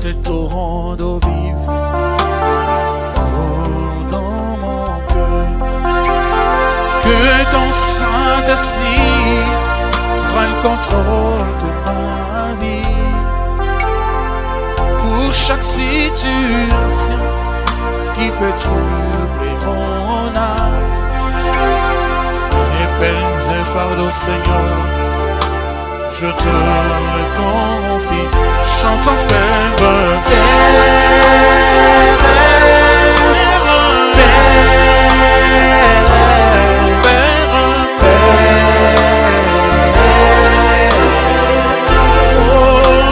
ces torrents d'eau vive coulent dans mon cœur. Que ton Saint-Esprit prenne le contrôle de ma vie. Pour chaque situation qui peut troubler mon âme, les peines et fardeaux, Seigneur, je te le confie. Chante en Père, oh,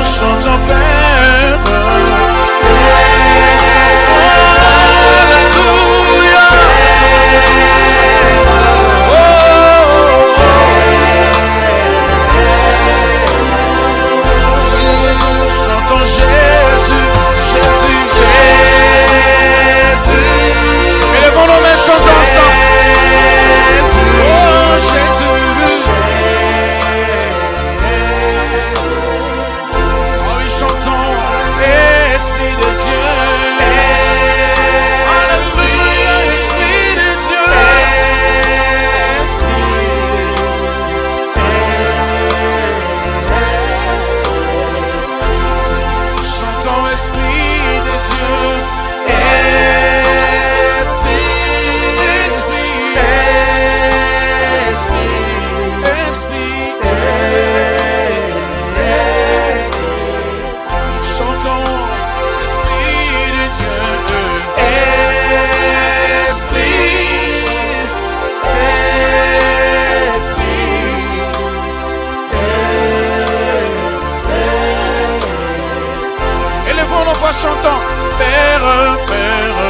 chante en Père. Chantons ensemble. Oh Jésus. Oh oui, chantons. Esprit de Dieu. Alléluia, Esprit de Dieu. Chantons Esprit de Dieu. Chantons Père, Père,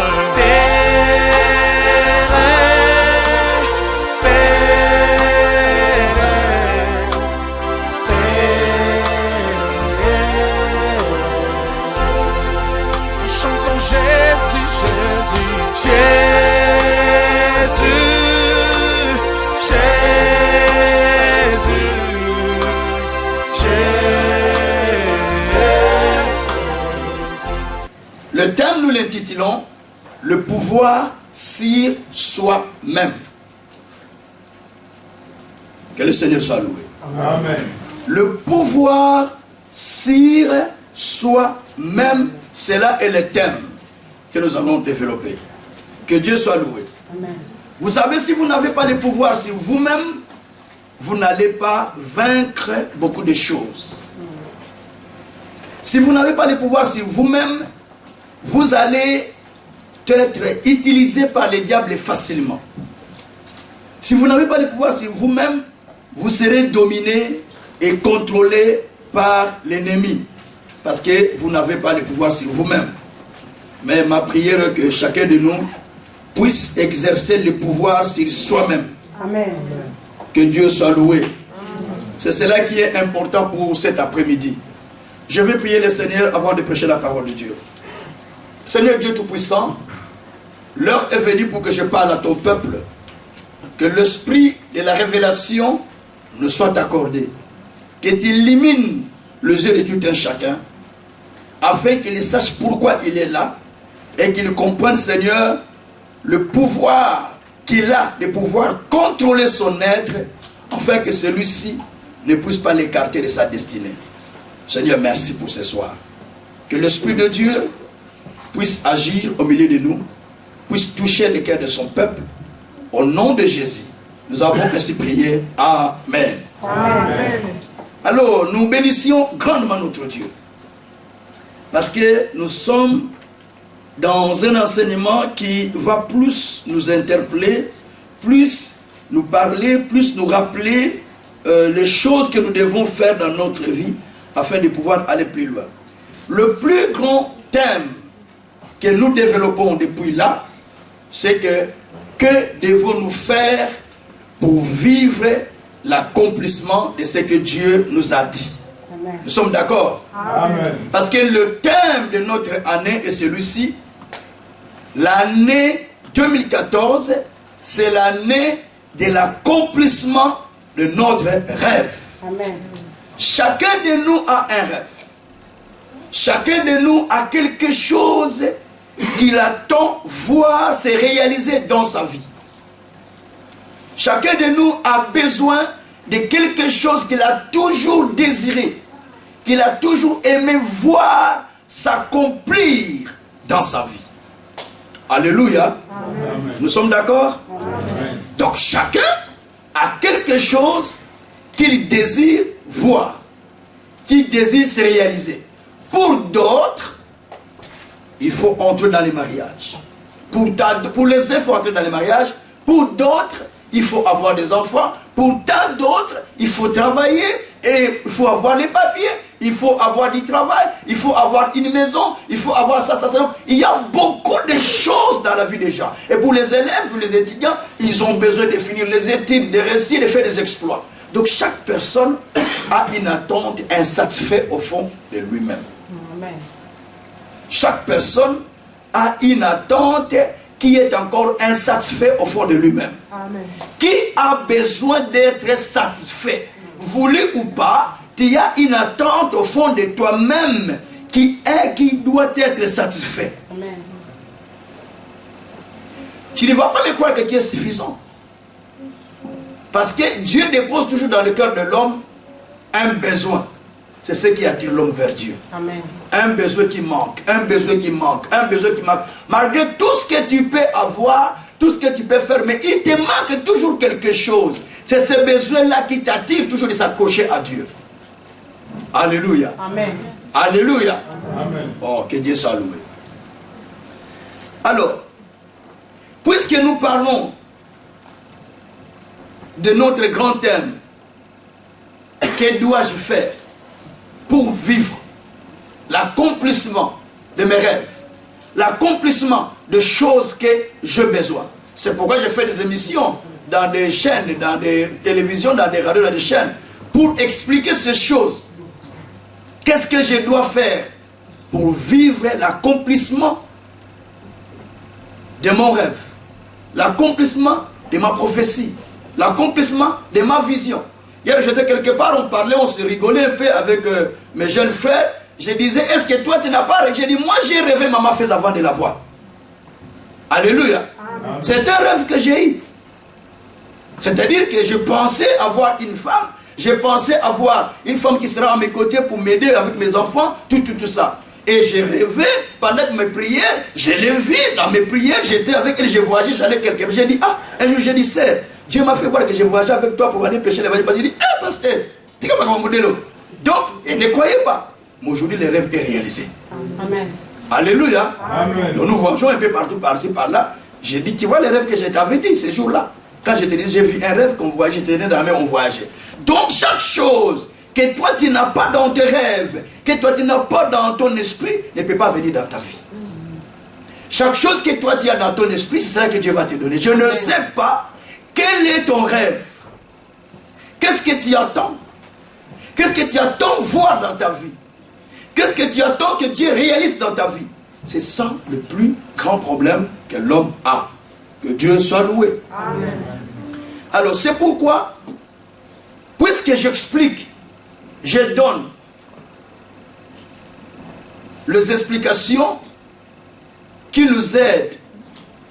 chantons Jésus, Jésus, Jésus, Le thème, nous l'intitulons « Le pouvoir sur soi-même ». Que le Seigneur soit loué. Amen. Le pouvoir sur soi-même, c'est là et le thème que nous allons développer. Que Dieu soit loué. Amen. Vous savez, si vous n'avez pas de pouvoir sur vous-même, vous n'allez pas vaincre beaucoup de choses. Si vous n'avez pas de pouvoir sur vous-même, vous allez être utilisé par les diables facilement. Si vous n'avez pas de pouvoir sur vous-même, vous serez dominé et contrôlé par l'ennemi. Parce que vous n'avez pas de pouvoir sur vous-même. Mais ma prière est que chacun de nous puisse exercer le pouvoir sur soi-même. Amen. Que Dieu soit loué. C'est cela qui est important pour cet après-midi. Je vais prier le Seigneur avant de prêcher la parole de Dieu. Seigneur Dieu Tout-Puissant, l'heure est venue pour que je parle à ton peuple, que l'esprit de la révélation nous soit accordé, que tu illumines les yeux de tout un chacun, afin qu'il sache pourquoi il est là, et qu'il comprenne, Seigneur, le pouvoir qu'il a de pouvoir contrôler son être, afin que celui-ci ne puisse pas l'écarter de sa destinée. Seigneur, merci pour ce soir. Que l'Esprit de Dieu puisse agir au milieu de nous, puisse toucher le cœur de son peuple. Au nom de Jésus, nous avons ainsi prié. Amen. Amen. Alors, nous bénissions grandement notre Dieu. Parce que nous sommes dans un enseignement qui va plus nous interpeller, plus nous parler, plus nous rappeler les choses que nous devons faire dans notre vie afin de pouvoir aller plus loin. Le plus grand thème que nous développons depuis là, c'est que devons-nous faire pour vivre l'accomplissement de ce que Dieu nous a dit. Amen. Nous sommes d'accord? Amen. Parce que le thème de notre année est celui-ci. L'année 2014, c'est l'année de l'accomplissement de notre rêve. Amen. Chacun de nous a un rêve. Chacun de nous a quelque chose qu'il attend voir se réaliser dans sa vie. Chacun de nous a besoin de quelque chose qu'il a toujours désiré, qu'il a toujours aimé voir s'accomplir dans sa vie. Alléluia. Amen. Nous sommes d'accord? Donc chacun a quelque chose qu'il désire voir, qu'il désire se réaliser. Pour d'autres, il faut entrer dans les mariages. Pour les uns, il faut entrer dans les mariages. Pour d'autres, il faut avoir des enfants. Pour tant d'autres, il faut travailler et il faut avoir les papiers. Il faut avoir du travail. Il faut avoir une maison. Il faut avoir ça. Donc, il y a beaucoup de choses dans la vie des gens. Et pour les élèves, les étudiants, ils ont besoin de finir les études, de réussir, de faire des exploits. Donc, chaque personne a une attente insatisfaite au fond de lui-même. Amen. Chaque personne a une attente qui est encore insatisfaite au fond de lui-même. Qui a besoin d'être satisfait? Voulu ou pas, tu as une attente au fond de toi-même qui doit être satisfait. Amen. Tu ne vas pas me croire que tu es suffisant. Parce que Dieu dépose toujours dans le cœur de l'homme un besoin. C'est ce qui attire l'homme vers Dieu. Amen. Un besoin qui manque, un besoin qui manque, un besoin qui manque. Malgré tout ce que tu peux avoir, tout ce que tu peux faire, mais il te manque toujours quelque chose. C'est ce besoin-là qui t'attire toujours de s'accrocher à Dieu. Alléluia. Amen. Alléluia. Amen. Oh, que Dieu soit loué. Alors, puisque nous parlons de notre grand thème, que dois-je faire pour vivre l'accomplissement de mes rêves, l'accomplissement de choses que j'ai besoin. C'est pourquoi je fais des émissions dans des chaînes, dans des télévisions, dans des radios, dans des chaînes, pour expliquer ces choses. Qu'est-ce que je dois faire pour vivre l'accomplissement de mon rêve, l'accomplissement de ma prophétie, l'accomplissement de ma vision. Hier, j'étais quelque part, on parlait, on se rigolait un peu avec mes jeunes frères. Je disais, est-ce que toi, tu n'as pas rêvé? J'ai dit, moi, j'ai rêvé maman fais avant de la voir. Alléluia. C'est un rêve que j'ai eu. C'est-à-dire que je pensais avoir une femme, je pensais avoir une femme qui sera à mes côtés pour m'aider avec mes enfants, tout ça. Et j'ai rêvé pendant mes prières, je l'ai vu dans mes prières, j'étais avec elle, je voyageais, j'allais quelque part. J'ai dit, un jour j'ai dit, sœur, Dieu m'a fait voir que je voyageais avec toi pour aller prêcher l'évangile. J'ai dit, pasteur, tu sais comment mon modèle. Donc, elle ne croyait pas. Mais aujourd'hui, le rêve est réalisé. Amen. Alléluia. Amen. Donc, nous voyageons un peu partout, par-ci, par-là. J'ai dit, tu vois les rêves que je t'avais dit ces jours-là. Quand je te dis, j'ai vu un rêve qu'on voyageait, j'étais dans la mer, on voyageait. Donc, chaque chose que toi, tu n'as pas dans tes rêves, que toi, tu n'as pas dans ton esprit, ne peut pas venir dans ta vie. Chaque chose que toi, tu as dans ton esprit, c'est ça que Dieu va te donner. Je ne sais pas quel est ton rêve. Qu'est-ce que tu attends? Qu'est-ce que tu attends voir dans ta vie? Qu'est-ce que tu attends que Dieu réalise dans ta vie? C'est ça le plus grand problème que l'homme a. Que Dieu soit loué. Amen. Alors c'est pourquoi, puisque j'explique, je donne les explications qui nous aident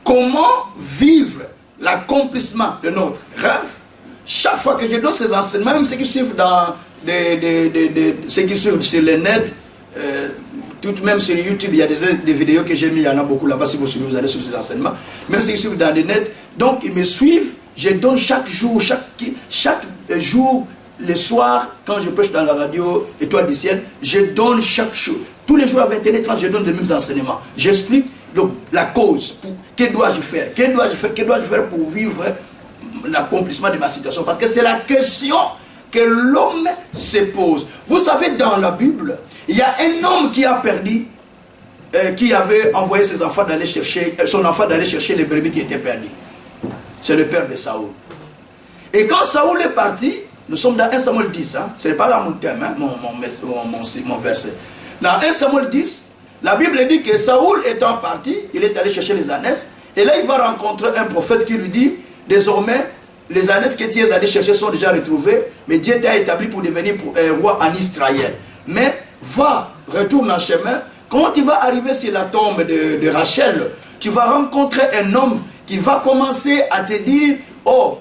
comment vivre l'accomplissement de notre rêve. Chaque fois que je donne ces enseignements, même ceux qui suivent dans ceux qui suivent sur le net, tout même sur YouTube, il y a des vidéos que j'ai mis, il y en a beaucoup là-bas, si vous suivez, vous allez suivre ces enseignements. Même ceux qui suivent dans le net, donc ils me suivent, je donne chaque jour, le soir, quand je prêche dans la radio Étoile du Ciel, je donne chaque jour, tous les jours à 21h30, je donne les mêmes enseignements. J'explique donc la cause, que dois-je faire, que dois-je faire pour vivre l'accomplissement de ma situation, parce que c'est la question que l'homme se pose. Vous savez, dans la Bible, il y a un homme qui a perdu, qui avait envoyé ses enfants d'aller chercher, son enfant d'aller chercher les brebis qui étaient perdues. C'est le père de Saoul. Et quand Saoul est parti, nous sommes dans 1 Samuel 10, hein, ce n'est pas là mon thème, hein, mon verset. Dans 1 Samuel 10, la Bible dit que Saoul étant parti, il est allé chercher les ânesses, et là il va rencontrer un prophète qui lui dit, désormais, les ânesses que tu es allé chercher sont déjà retrouvées, mais Dieu t'a établi pour devenir roi en Israël. Mais va, retourne en chemin. Quand tu vas arriver sur la tombe de Rachel, tu vas rencontrer un homme qui va commencer à te dire, oh,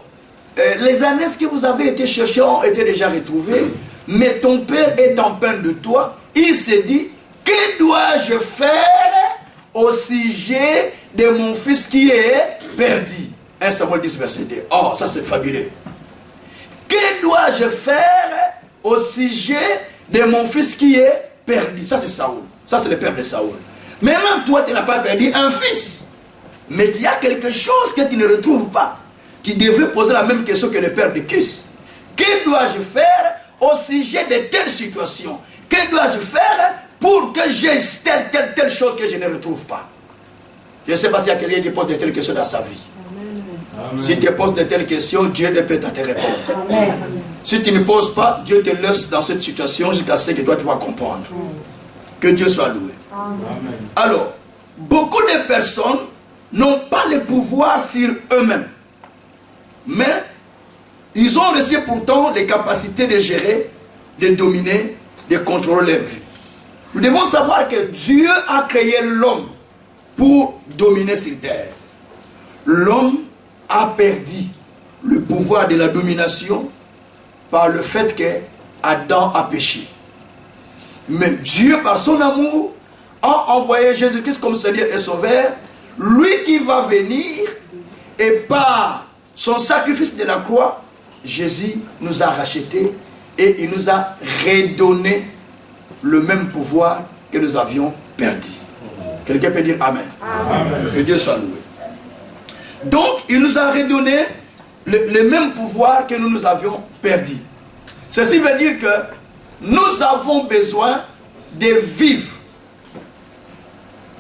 les années que vous avez été chercher ont été déjà retrouvées, mais ton père est en peine de toi. Il s'est dit, que dois-je faire au sujet de mon fils qui est perdu? 1 Samuel 10, verset 2. Oh, ça c'est fabuleux. Que dois-je faire au sujet de mon fils qui est perdu? Ça c'est Saoul. Ça c'est le père de Saoul. Maintenant, toi, tu n'as pas perdu un fils. Mais il y a quelque chose que tu ne retrouves pas. Tu devrais poser la même question que le père de Kis. Que dois-je faire au sujet de telle situation? Que dois-je faire pour que j'ai telle chose que je ne retrouve pas? Je ne sais pas s'il y a quelqu'un qui pose de telles questions dans sa vie. Amen. Si tu poses de telles questions, Dieu est prêt à te répondre. Amen. Si tu ne poses pas, Dieu te laisse dans cette situation jusqu'à ce que toi tu vas comprendre. Amen. Que Dieu soit loué. Amen. Alors, beaucoup de personnes n'ont pas le pouvoir sur eux-mêmes. Mais ils ont reçu pourtant les capacités de gérer, de dominer, de contrôler leur vie. Nous devons savoir que Dieu a créé l'homme pour dominer sur terre. L'homme a perdu le pouvoir de la domination par le fait que Adam a péché. Mais Dieu, par son amour, a envoyé Jésus-Christ comme Seigneur et Sauveur, lui qui va venir, et par son sacrifice de la croix, Jésus nous a rachetés et il nous a redonné le même pouvoir que nous avions perdu. Quelqu'un peut dire Amen. Amen. Que Dieu soit loué. Donc, il nous a redonné le même pouvoir que nous avions perdu. Ceci veut dire que nous avons besoin de vivre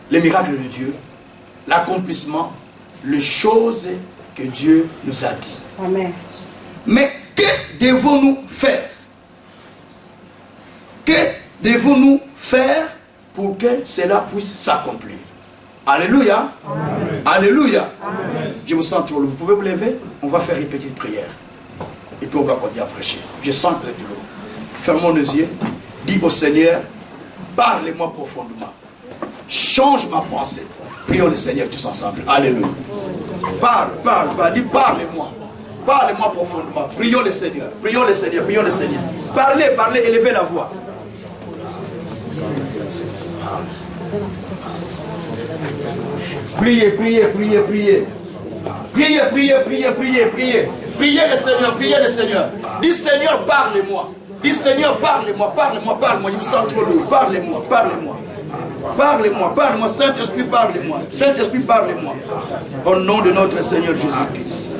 les miracles de Dieu, l'accomplissement, les choses que Dieu nous a dit. Amen. Mais que devons-nous faire? Que devons-nous faire pour que cela puisse s'accomplir? Alléluia. Amen. Alléluia. Amen. Je vous sens trop lourd. Vous pouvez vous lever? On va faire une petite prière. Et puis on va continuer à prêcher. Je sens que vous êtes lourd. Fermons nos yeux. Dis au Seigneur, parlez-moi profondément. Change ma pensée. Prions le Seigneur tous ensemble. Alléluia. Parle. Dis parlez-moi. Parlez-moi profondément. Prions le Seigneur. Prions le Seigneur. Prions le Seigneur. Parlez, élevez la voix. Priez. Priez le Seigneur, priez le Seigneur. Dis Seigneur, parlez-moi. Dis Seigneur, parlez-moi. Il me sent trop lourd. Parlez-moi. Saint-Esprit, parlez-moi. Saint-Esprit, parlez-moi. Au nom de notre Seigneur Jésus-Christ.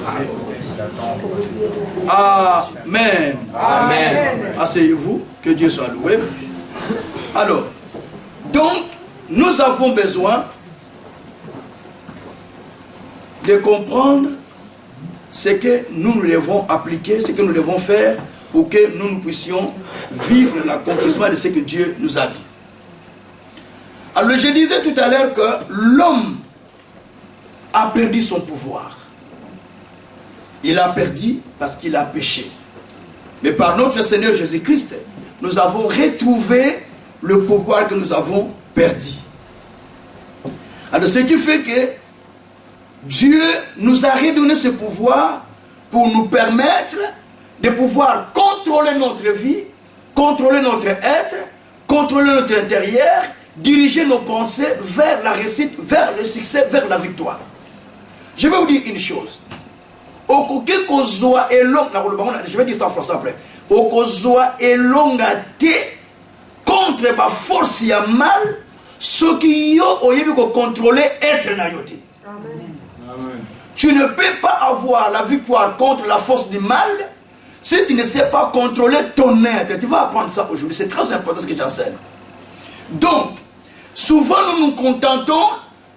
Amen. Amen. Asseyez-vous, que Dieu soit loué. Alors, donc, nous avons besoin de comprendre ce que nous devons appliquer, ce que nous devons faire pour que nous puissions vivre l'accomplissement de ce que Dieu nous a dit. Alors je disais tout à l'heure que l'homme a perdu son pouvoir. Il a perdu parce qu'il a péché. Mais par notre Seigneur Jésus-Christ, nous avons retrouvé le pouvoir que nous avons perdu. Alors ce qui fait que Dieu nous a redonné ce pouvoir pour nous permettre de pouvoir contrôler notre vie, contrôler notre être, contrôler notre intérieur, diriger nos pensées vers la réussite, vers le succès, vers la victoire. Je vais vous dire une chose. Je vais dire ça en français après. Contre ma force y a mal, ce qui ont contrôler être nayoté. Tu ne peux pas avoir la victoire contre la force du mal si tu ne sais pas contrôler ton être. Tu vas apprendre ça aujourd'hui. C'est très important ce que j'enseigne. Donc, souvent nous nous contentons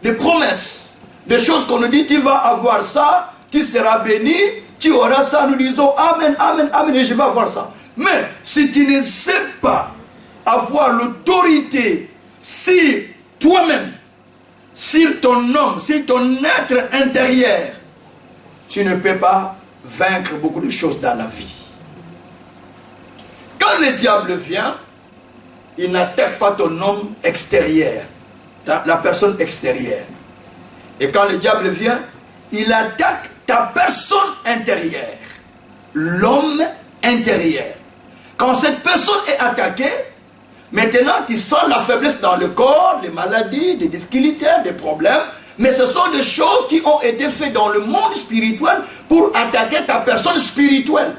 des promesses, des choses qu'on nous dit, tu vas avoir ça, tu seras béni, tu auras ça. Nous disons Amen, Amen, Amen, et je vais avoir ça. Mais si tu ne sais pas avoir l'autorité sur toi-même, sur ton homme, sur ton être intérieur, tu ne peux pas vaincre beaucoup de choses dans la vie. Quand le diable vient, il n'attaque pas ton homme extérieur, la personne extérieure. Et quand le diable vient, il attaque ta personne intérieure, l'homme intérieur. Quand cette personne est attaquée, maintenant tu sens la faiblesse dans le corps, des maladies, des difficultés, des problèmes. Mais ce sont des choses qui ont été faites dans le monde spirituel pour attaquer ta personne spirituelle.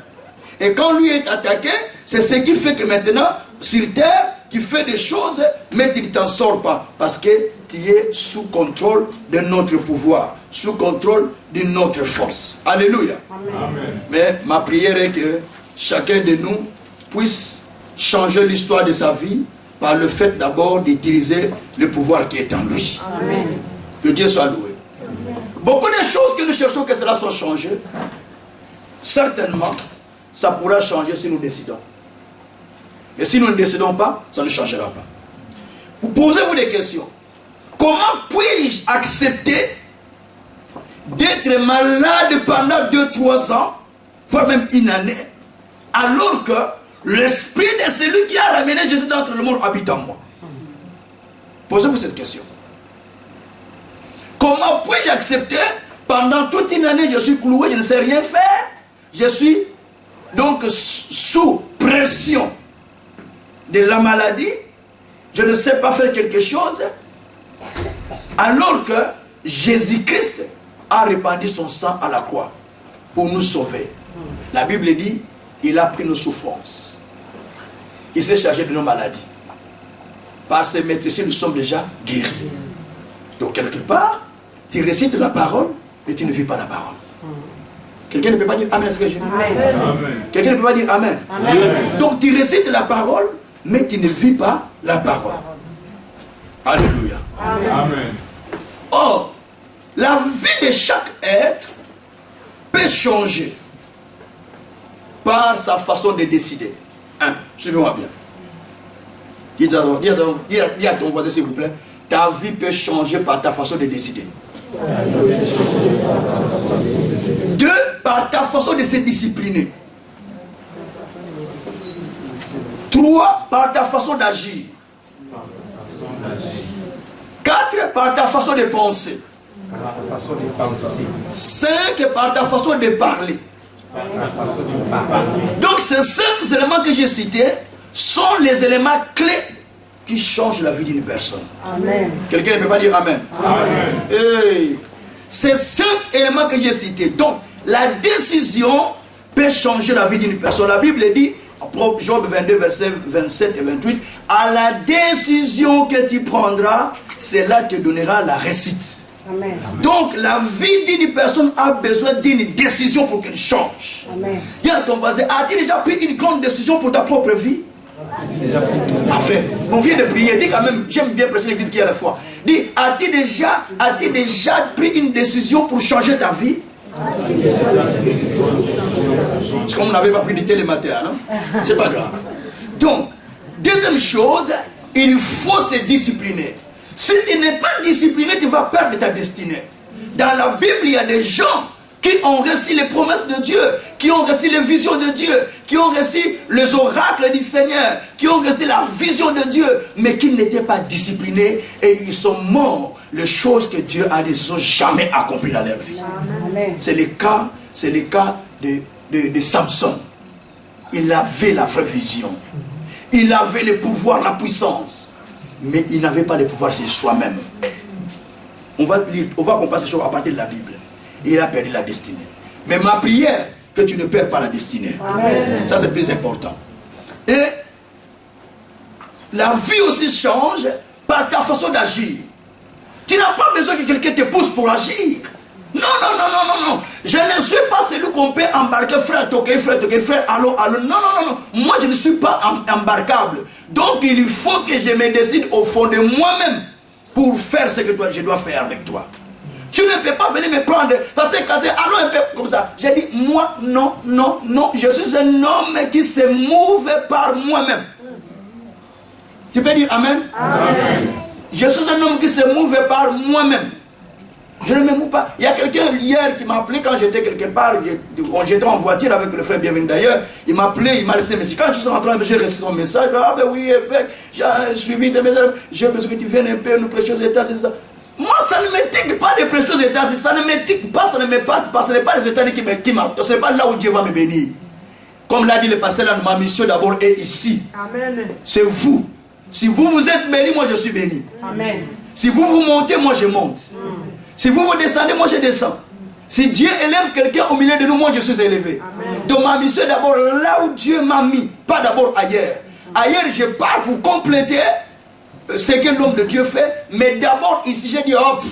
Et quand lui est attaqué, c'est ce qui fait que maintenant, sur terre, tu fais des choses, mais tu ne t'en sors pas. Parce que tu es sous contrôle de notre pouvoir, sous contrôle de notre force. Alléluia. Amen. Mais ma prière est que chacun de nous puisse changer l'histoire de sa vie par le fait d'abord d'utiliser le pouvoir qui est en lui. Amen. Que Dieu soit loué. Amen. Beaucoup de choses que nous cherchons que cela soit changé, certainement, ça pourra changer si nous décidons. Et si nous ne décidons pas, ça ne changera pas. Vous posez-vous des questions. Comment puis-je accepter d'être malade pendant 2-3 ans, voire même une année, alors que l'esprit de celui qui a ramené Jésus dans le monde habite en moi? Posez-vous cette question. Comment puis-je accepter pendant toute une année, je suis cloué, je ne sais rien faire, je suis donc sous pression de la maladie, je ne sais pas faire quelque chose, alors que Jésus-Christ a répandu son sang à la croix pour nous sauver. La Bible dit, il a pris nos souffrances. Il s'est chargé de nos maladies. Par ses maîtrises, nous sommes déjà guéris. Donc quelque part, tu récites la parole, mais tu ne vis pas la parole. Quelqu'un ne peut pas dire Amen à ce que je dis. Quelqu'un ne peut pas dire Amen. Amen. Donc tu récites la parole, mais tu ne vis pas la parole. Alléluia. Amen. Or, la vie de chaque être peut changer par sa façon de décider. Suivez-moi bien. Dis à ton voisin, s'il vous plaît, ta vie peut changer par ta façon de décider. 2, par ta façon de se discipliner. 3, par ta façon d'agir. 4, par ta façon de penser. 5, par ta façon de parler. Donc ces 5 éléments que j'ai cités sont les éléments clés qui changent la vie d'une personne. Amen. Quelqu'un ne peut pas dire Amen. Amen. Hey. Ces 5 éléments que j'ai cités. Donc la décision peut changer la vie d'une personne. La Bible dit, Job 22, versets 27 et 28, à la décision que tu prendras, c'est là que donnera la réussite. Amen. Donc la vie d'une personne a besoin d'une décision pour qu'elle change. Amen. Dis à ton voisin, as-tu déjà pris une grande décision pour ta propre vie? Enfin, on vient de prier, dis quand même, j'aime bien prêcher l'église qui est à la foi. Dis, as-tu déjà pris une décision pour changer ta vie? C'est comme on n'avait pas pris du thé le matin, hein? C'est pas grave. Donc, deuxième chose, il faut se discipliner. Si tu n'es pas discipliné, tu vas perdre ta destinée. Dans la Bible, il y a des gens qui ont reçu les promesses de Dieu, qui ont reçu les visions de Dieu, qui ont reçu les oracles du Seigneur, qui ont reçu la vision de Dieu, mais qui n'étaient pas disciplinés et ils sont morts. Les choses que Dieu a dit ne sont jamais accomplies dans leur vie. C'est le cas de Samson. Il avait la vraie vision. Il avait le pouvoir, la puissance. Mais il n'avait pas le pouvoir sur soi-même. On va comprendre ces choses à partir de la Bible. Et il a perdu la destinée. Mais ma prière, que tu ne perds pas la destinée. Amen. Ça c'est plus important. Et la vie aussi change par ta façon d'agir. Tu n'as pas besoin que quelqu'un te pousse pour agir. Non. Je ne suis pas celui qu'on peut embarquer, frère, allô. Non. Moi, je ne suis pas embarquable. Donc, il faut que je me décide au fond de moi-même pour faire ce que je dois faire avec toi. Tu ne peux pas venir me prendre, parce que allô un peu comme ça. J'ai dit, moi, non. Je suis un homme qui se mouve par moi-même. Tu peux dire Amen? Amen. Je suis un homme qui se mouve par moi-même. Je ne m'émoue pas. Il y a quelqu'un hier qui m'a appelé quand j'étais quelque part. J'étais en voiture avec le frère Bienvenu d'ailleurs. Il m'a appelé, il m'a laissé un message. Quand je suis rentré, j'ai reçu son message. Ah ben oui, évêque, j'ai suivi tes messages. J'ai besoin que tu viennes un peu nous prêcher aux États, c'est ça. Moi, ça ne m'étique pas de prêcher aux États. Ça ne m'étique pas, ça ne m'épate pas. Ce n'est pas les États qui m'attendent. Ce n'est pas là où Dieu va me bénir. Comme l'a dit le pasteur, là, ma mission d'abord est ici. Amen. C'est vous. Si vous vous êtes béni, moi je suis béni. Amen. Si vous vous montez, moi je monte. Si vous vous descendez, moi je descends. Si Dieu élève quelqu'un au milieu de nous, moi je suis élevé. Amen. Donc ma mission est d'abord là où Dieu m'a mis, pas d'abord ailleurs. Ailleurs, je pars pour compléter ce que l'homme de Dieu fait, mais d'abord ici, j'ai dit hop.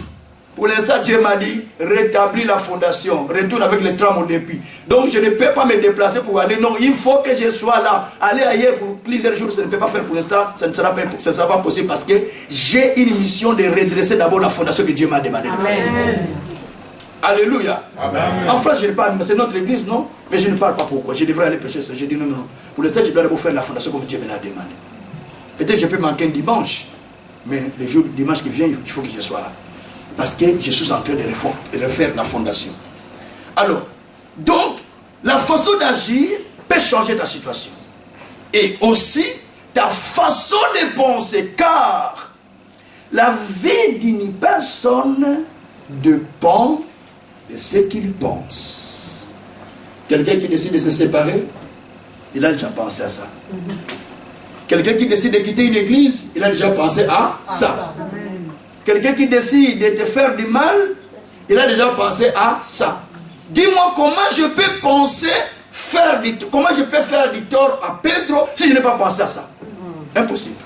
Pour l'instant, Dieu m'a dit, rétablis la fondation, retourne avec les trams au début. Donc je ne peux pas me déplacer pour aller, non, il faut que je sois là. Aller ailleurs pour plusieurs jours, je ne peux pas faire pour l'instant, ça ne sera pas possible parce que j'ai une mission de redresser d'abord la fondation que Dieu m'a demandé de faire. Alléluia. Amen. En France, je ne parle, c'est notre église, non? Mais je ne parle pas pourquoi. Je devrais aller prêcher ça. Je dis non, non. Pour l'instant, je dois d'abord faire la fondation comme Dieu me l'a demandé. Peut-être je peux manquer un dimanche, mais le jour du dimanche qui vient, il faut que je sois là. Parce que je suis en train de refaire la fondation. Alors, donc, la façon d'agir peut changer ta situation. Et aussi, ta façon de penser. Car la vie d'une personne dépend de ce qu'il pense. Quelqu'un qui décide de se séparer, il a déjà pensé à ça. Quelqu'un qui décide de quitter une église, il a déjà pensé à ça. Quelqu'un qui décide de te faire du mal, il a déjà pensé à ça. Dis-moi comment je peux penser comment je peux faire du tort à Pedro si je n'ai pas pensé à ça. Impossible.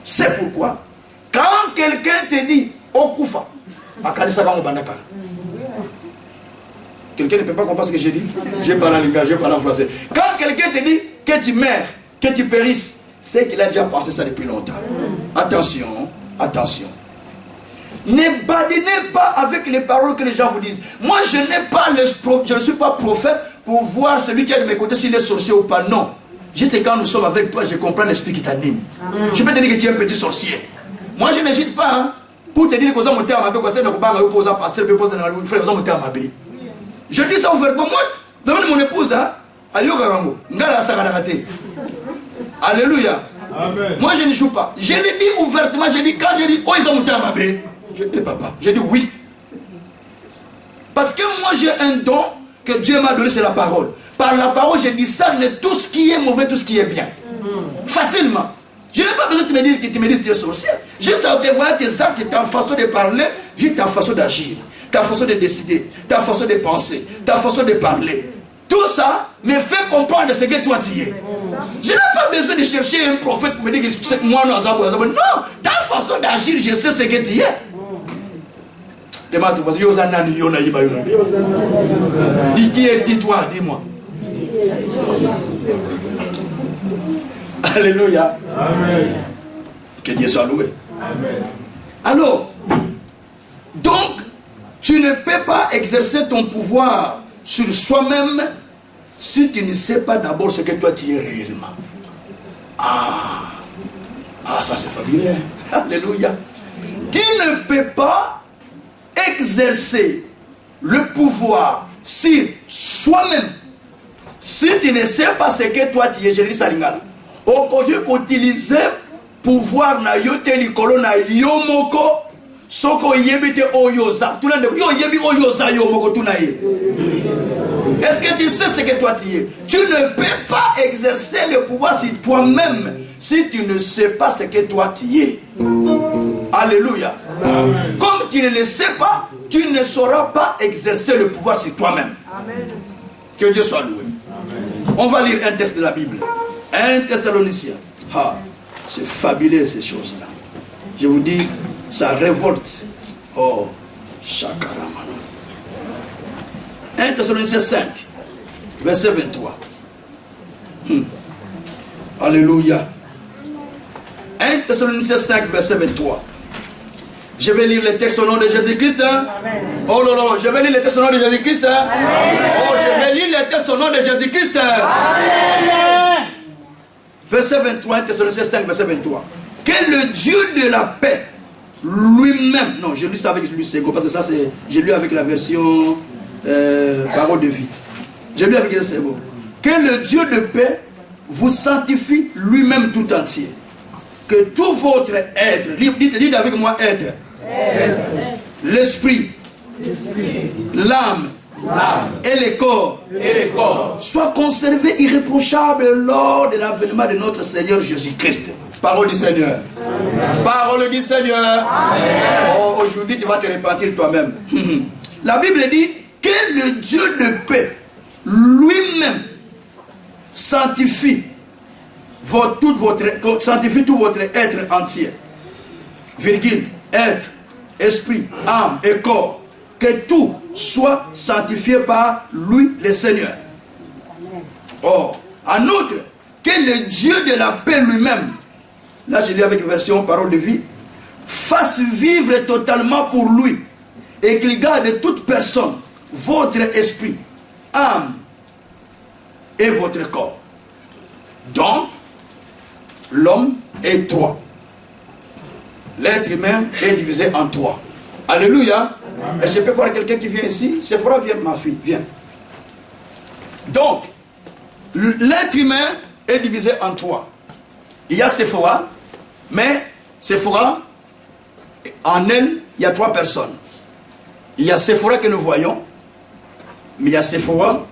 C'est pourquoi, quand quelqu'un te dit Okufa, quelqu'un ne peut pas comprendre ce que j'ai dit. Je parle en langage, je parle en français. Quand quelqu'un te dit que tu meurs, que tu périsses, c'est qu'il a déjà pensé ça depuis longtemps. Attention, attention. Ne badinez pas avec les paroles que les gens vous disent. Moi, je ne suis pas prophète pour voir celui qui est de mes côtés s'il est sorcier ou pas. Non. Juste quand nous sommes avec toi, je comprends l'esprit qui t'anime. Je peux te dire que tu es un petit sorcier. Moi, je n'hésite pas hein, pour te dire que vous avez un pasteur, je dis ça ouvertement. Moi, demande mon épouse, alléluia. Amen. Moi, je ne joue pas. Je le dis ouvertement. Je dis quand je dis oh, ils ont monté à ma baie. Je dis papa. Je dis oui. Parce que moi, j'ai un don que Dieu m'a donné, c'est la parole. Par la parole, je discerne tout ce qui est mauvais, tout ce qui est bien. Facilement. Je n'ai pas besoin de te dire que tu me dises que tu es sorcier. Juste en te voyant tes actes, ta façon de parler, juste ta façon d'agir, ta façon de décider, ta façon de penser, ta façon de parler. Tout ça me fait comprendre ce que toi tu es. Je n'ai pas besoin de chercher un prophète pour me dire que moi, non, ta façon d'agir, je sais ce que tu es. Dis qui es-tu toi, dis-moi. Alléluia. Amen. Que Dieu soit loué. Amen. Alors, donc, tu ne peux pas exercer ton pouvoir sur soi-même si tu ne sais pas d'abord ce que toi tu es réellement. Ça c'est familier. Alléluia. Tu ne peux pas exercer le pouvoir sur soi-même si tu ne sais pas ce que toi tu es. Je dis ça lingala. Au lieu qu'utiliser pouvoir na yote likolo na yomoko soko yebite oyoza. Tout le monde yo yebi oyoza yomoko tunaye. Est-ce que tu sais ce que toi tu es? Tu ne peux pas exercer le pouvoir sur toi-même si tu ne sais pas ce que toi tu es. Alléluia. Amen. Comme tu ne le sais pas, tu ne sauras pas exercer le pouvoir sur toi-même. Amen. Que Dieu soit loué. Amen. On va lire un texte de la Bible. 1 Thessaloniciens. C'est fabuleux ces choses-là. Je vous dis, ça révolte. Oh, Shakaramano. 1 Thessaloniciens 5, verset 23. Alléluia. 1 Thessaloniciens 5, verset 23. Je vais lire le texte au nom de Jésus-Christ. Hein? Oh là là, je vais lire le texte au nom de Jésus-Christ. Hein? Oh, je vais lire le texte au nom de Jésus-Christ. Amen. Verset 23, 1 Thessaloniciens 5, verset 23. Que le Dieu de la paix lui-même, non, je lis ça avec le second, parce que ça c'est, j'ai lu avec la version parole de vie. J'ai lu avec le second. Que le Dieu de paix vous sanctifie lui-même tout entier. Que tout votre être, dites avec moi être, l'esprit, l'âme et le corps soit conservé irréprochable lors de l'avènement de notre Seigneur Jésus-Christ. Parole du Seigneur. Amen. Parole du Seigneur. Oh, aujourd'hui, tu vas te repentir toi-même. La Bible dit que le Dieu de paix lui-même sanctifie tout votre être entier. Virgule, être, esprit, âme et corps. Que tout soit sanctifié par lui, le Seigneur. Or, en outre, que le Dieu de la paix lui-même, là je lis avec version parole de vie, fasse vivre totalement pour lui et qu'il garde toute personne, votre esprit, âme et votre corps. Donc, l'homme est trois. L'être humain est divisé en trois. Alléluia. Et je peux voir quelqu'un qui vient ici. Sephora, viens, ma fille, viens. Donc, l'être humain est divisé en trois. Il y a Sephora, mais Sephora, en elle, il y a trois personnes. Il y a Sephora que nous voyons, mais il y a Sephora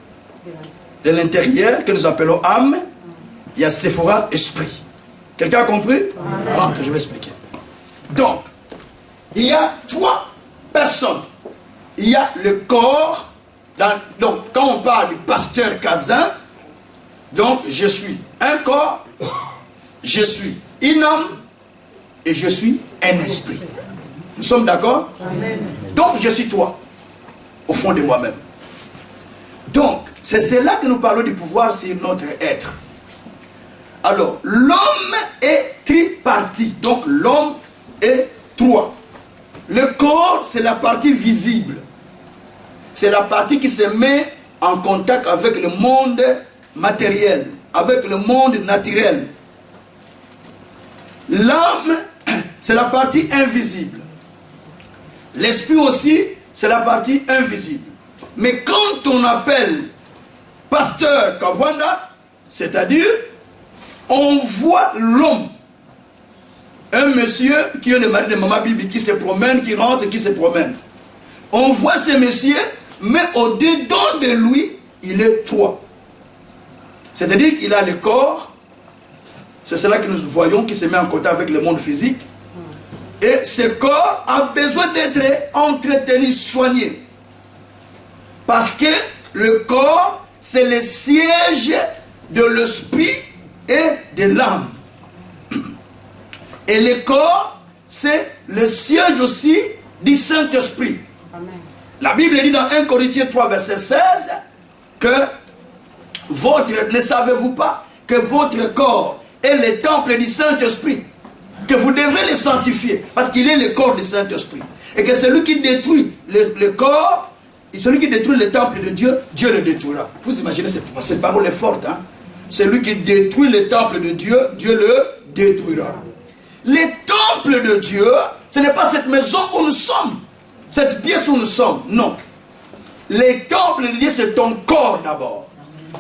de l'intérieur que nous appelons âme. Il y a Sephora esprit. Quelqu'un a compris? Rentre, je vais expliquer. Donc, il y a trois personnes. Il y a le corps. Donc, quand on parle du pasteur Kazin, donc je suis un corps, je suis une âme et je suis un esprit. Nous sommes d'accord? Donc, je suis toi, au fond de moi-même. Donc, c'est cela que nous parlons du pouvoir sur notre être. Alors, l'homme est tripartite. Donc, l'homme est trois. Le corps, c'est la partie visible. C'est la partie qui se met en contact avec le monde matériel, avec le monde naturel. L'âme, c'est la partie invisible. L'esprit aussi, c'est la partie invisible. Mais quand on appelle pasteur Kavanda, c'est-à-dire, on voit l'homme. Un monsieur qui est le mari de Maman Bibi, qui se promène, qui rentre, qui se promène. On voit ce monsieur, mais au-dedans de lui, il est toi. C'est-à-dire qu'il a le corps, c'est cela que nous voyons, qui se met en contact avec le monde physique. Et ce corps a besoin d'être entretenu, soigné. Parce que le corps, c'est le siège de l'esprit et de l'âme. Et le corps, c'est le siège aussi du Saint-Esprit. La Bible dit dans 1 Corinthiens 3, verset 16, que ne savez-vous pas que votre corps est le temple du Saint-Esprit, que vous devrez le sanctifier, parce qu'il est le corps du Saint-Esprit. Et que celui qui détruit le corps, celui qui détruit le temple de Dieu, Dieu le détruira. Vous imaginez, cette parole est forte, hein? Celui qui détruit le temple de Dieu, Dieu le détruira. Le temple de Dieu, ce n'est pas cette maison où nous sommes, cette pièce où nous sommes, non. Le temple de Dieu, c'est ton corps d'abord.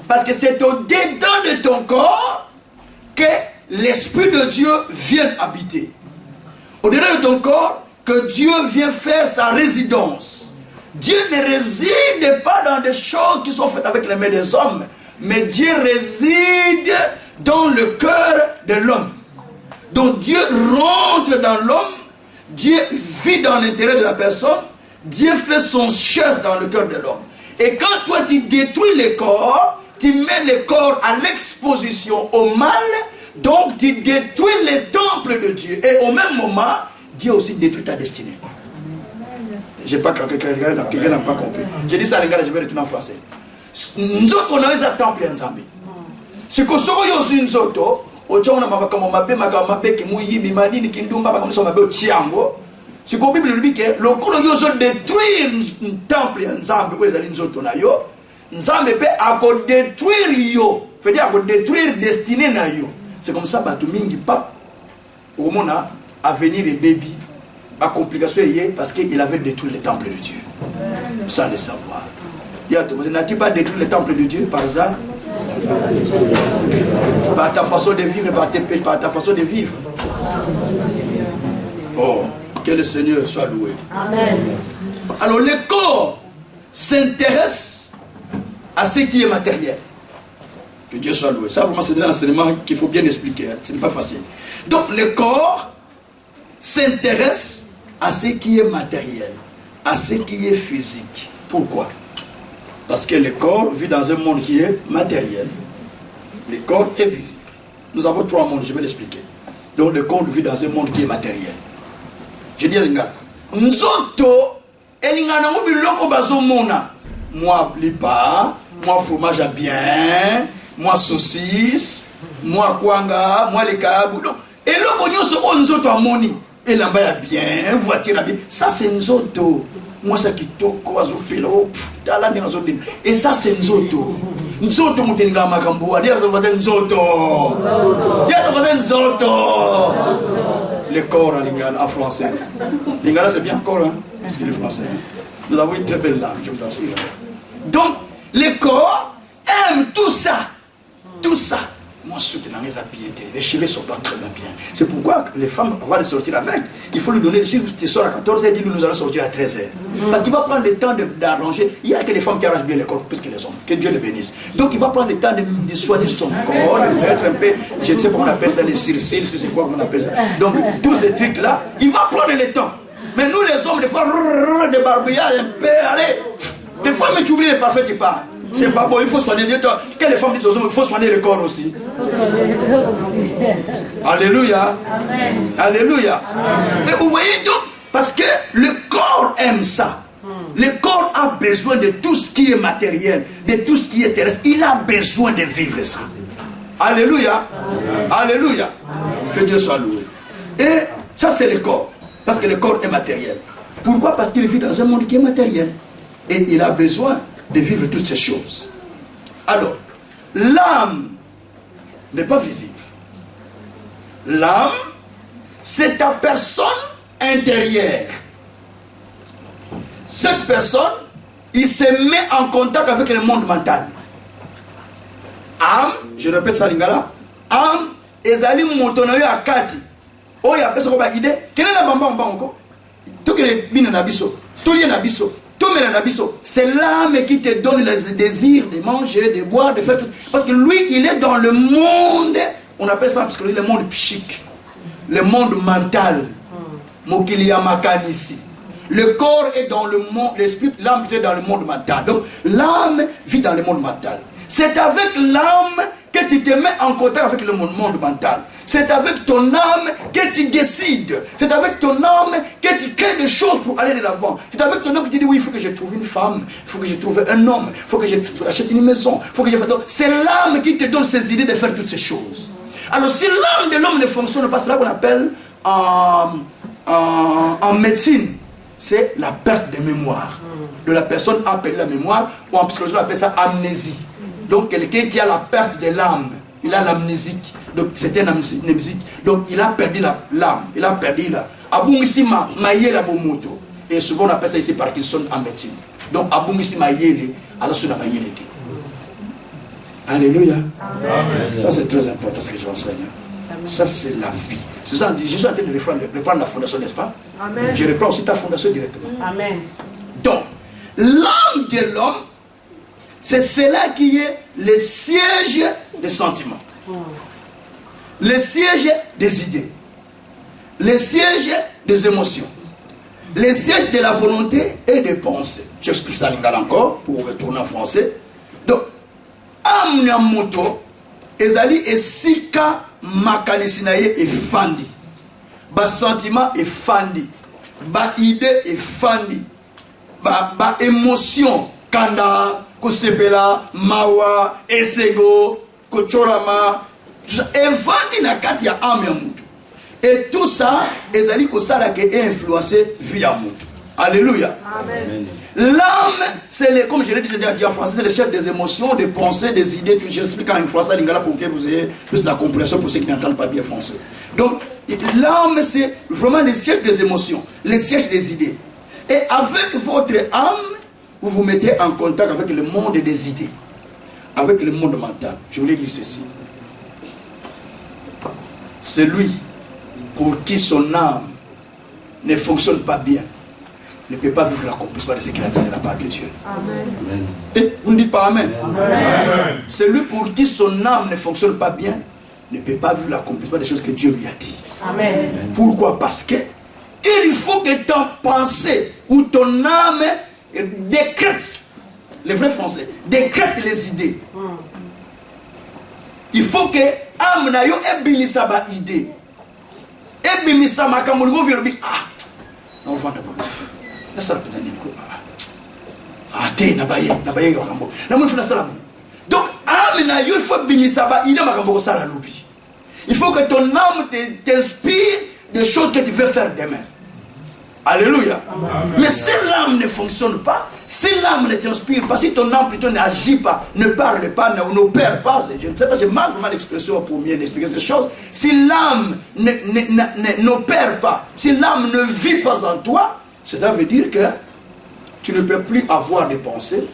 Parce que c'est au-dedans de ton corps que l'Esprit de Dieu vient habiter. Au-dedans de ton corps, que Dieu vient faire sa résidence. Dieu ne réside pas dans des choses qui sont faites avec les mains des hommes, mais Dieu réside dans le cœur de l'homme. Donc Dieu rentre dans l'homme, Dieu vit dans l'intérieur de la personne, Dieu fait son chaise dans le cœur de l'homme. Et quand toi tu détruis le corps, tu mets le corps à l'exposition au mal, donc tu détruis le temple de Dieu. Et au même moment, Dieu aussi détruit ta destinée. Je n'ai pas que quelqu'un n'a pas compris. Je dis ça les gars, je vais retourner en français. Nous on a un temple en Zambie. C'est que ce qu'on a une zoto, ochaona makama mabe kimuyibi manini kindumba makamso mabe chiango. C'est que la Bible dit que lokolo yozo détruire un temple en Zambie ko ezali nzoto na yo. Nzambe pe ako détruire yo. Fait dire ako détruire destinée na yo. C'est comme ça batu mingi pa au mona avenir et baby la complication est parce qu'il avait détruit le temple de Dieu. Sans le savoir. N'as-tu pas détruit le temple de Dieu par hasard? Par ta façon de vivre, par ta façon de vivre. Oh, que le Seigneur soit loué. Amen. Alors le corps s'intéresse à ce qui est matériel. Que Dieu soit loué. Ça, vraiment, c'est un enseignement qu'il faut bien expliquer. Ce n'est pas facile. Donc le corps s'intéresse à ce qui est matériel, à ce qui est physique. Pourquoi? Parce que le corps vit dans un monde qui est matériel. Le corps est visible. Nous avons 3 mondes, je vais l'expliquer. Donc le corps vit dans un monde qui est matériel. Je dis à l'ingala, Nzoto, elingana mobiloko bazomona. Moi lipa, moi fromage à bien, moi saucisse, moi kwanga, moi les kabou. Et l'oko nyoso o Nzoto amoni. Et là-bas, il y a bien, voiture, bien. Ça, c'est Nzoto. Moi, c'est Kitoko, Azopilo, et ça, c'est Nzoto. Nzoto, Moutenga Makambo, Nzoto. Nzoto. Le corps en français. Lingala, c'est bien corps, hein, puisqu'il est français. Nous avons une très belle langue, je vous assure. Donc, le corps aime tout ça. Tout ça. Moi, ceux qui n'en est piété, les cheveux sont pas très bien. C'est pourquoi les femmes, avant de sortir avec, il faut lui donner le chiffre. Tu sors à 14h, dis-lui, nous allons sortir à 13h. Parce qu'il va prendre le temps d'arranger. Il y a que les femmes qui arrangent bien le corps, plus que les hommes. Que Dieu les bénisse. Donc, il va prendre le temps de soigner son corps, de mettre un peu, je ne sais pas comment on appelle ça, les cils, c'est quoi qu'on appelle ça. Donc, tous ces trucs-là, il va prendre le temps. Mais nous, les hommes, des fois, des barbellages, un peu, allez. Des fois, mais tu oublies les parfaits qui partent. C'est pas bon, il faut soigner. Que les femmes disent aux hommes, il faut soigner le corps aussi. Alléluia. Amen. Alléluia. Amen. Et vous voyez donc, parce que le corps aime ça. Le corps a besoin de tout ce qui est matériel, de tout ce qui est terrestre. Il a besoin de vivre ça. Alléluia. Amen. Alléluia. Amen. Que Dieu soit loué. Et ça, c'est le corps. Parce que le corps est matériel. Pourquoi? Parce qu'il vit dans un monde qui est matériel. Et il a besoin de vivre toutes ces choses. Alors, l'âme n'est pas visible. L'âme, c'est ta personne intérieure. Cette personne, il se met en contact avec le monde mental. Âme, je répète ça, Lingala, âme, ezali montonayo akati. Oh, il y a personne qui a idée. Quelle est la bamba encore? Tout que les bines nabiso, tout lien nabiso. C'est l'âme qui te donne le désir de manger, de boire, de faire tout. Parce que lui, il est dans le monde, on appelle ça parce que lui, le monde psychique, le monde mental. Mokilia Makanisi. Le corps est dans le monde, l'esprit, l'âme est dans le monde mental. Donc, l'âme vit dans le monde mental. C'est avec l'âme que tu te mets en contact avec le monde mental. C'est avec ton âme que tu décides. C'est avec ton âme que tu crées des choses pour aller de l'avant. C'est avec ton âme que tu dis oui, il faut que je trouve une femme, il faut que je trouve un homme, il faut que j'achète une maison, il faut que je fasse. C'est l'âme qui te donne ces idées de faire toutes ces choses. Alors si l'âme de l'homme ne fonctionne pas, c'est là qu'on appelle en médecine, c'est la perte de mémoire. De la personne appelée la mémoire, ou en psychologie on appelle ça amnésie. Donc quelqu'un qui a la perte de l'âme, il a l'amnésique. Donc c'est un amnésique. Donc il a perdu l'âme, il a perdu la. Abungisima mayela bomoto. Et souvent on appelle ça ici Parkinson en médecine. Donc abungisima mayele, alors sur la mayele. Alléluia. Amen. Ça c'est très important ce que je enseigne. Ça c'est la vie. C'est ça, je suis en train de reprendre la fondation, n'est-ce pas? Amen. Je reprends aussi ta fondation directement. Amen. Donc, l'âme de l'homme, c'est cela qui est le siège des sentiments, le siège des idées, le siège des émotions, le siège de la volonté et des pensées. J'explique ça en lingala encore pour retourner en français. Donc, âme na moto, ezali esika makanisi na ye efandi, ba sentiment efandi, ba idée efandi, ba émotion kanda kosepela mawa esego kochorama efandi na kati ya âme ya mutu. Et tout ça ezali kosala ke influencer vie ya mutu. Alléluia. Amen. L'âme, c'est comme je l'ai déjà dit en français, c'est le chef des émotions, des pensées, des idées. J'explique en français lingala pour que vous ayez plus la compréhension pour ceux qui n'entendent pas bien français. Donc, l'âme, c'est vraiment le siège des émotions, le siège des idées. Et avec votre âme, vous vous mettez en contact avec le monde des idées, avec le monde mental. Je voulais dire ceci. Celui pour qui son âme ne fonctionne pas bien ne peut pas vivre l'accomplissement de ce qu'il attend de la part de Dieu. Amen. Et vous ne dites pas Amen. Amen. Celui pour qui son âme ne fonctionne pas bien ne peut pas vivre l'accomplissement des choses que Dieu lui a dit. Amen. Pourquoi? Parce que il faut que ton pensée ou ton âme décrète, les vrais français, décrète les idées. Il faut que âme na yo ebimisa ba idée. Ebimisa makambo ngo virobi ah. On va d'abord. La salle de Daniel. Ah, t'es nabaye makambo. Na mo fina sala. Donc âme na yo il faut bimisa ba idée makambo ko sala lobi. Il faut que ton âme t'inspire des choses que tu veux faire demain. Alléluia. Amen. Mais si l'âme ne fonctionne pas, si l'âme ne t'inspire pas, si ton âme plutôt n'agit pas, ne parle pas, n'opère pas, je ne sais pas, je marque vraiment l'expression pour mieux expliquer ces choses. Si l'âme n'opère pas, si l'âme ne vit pas en toi, cela veut dire que tu ne peux plus avoir des pensées,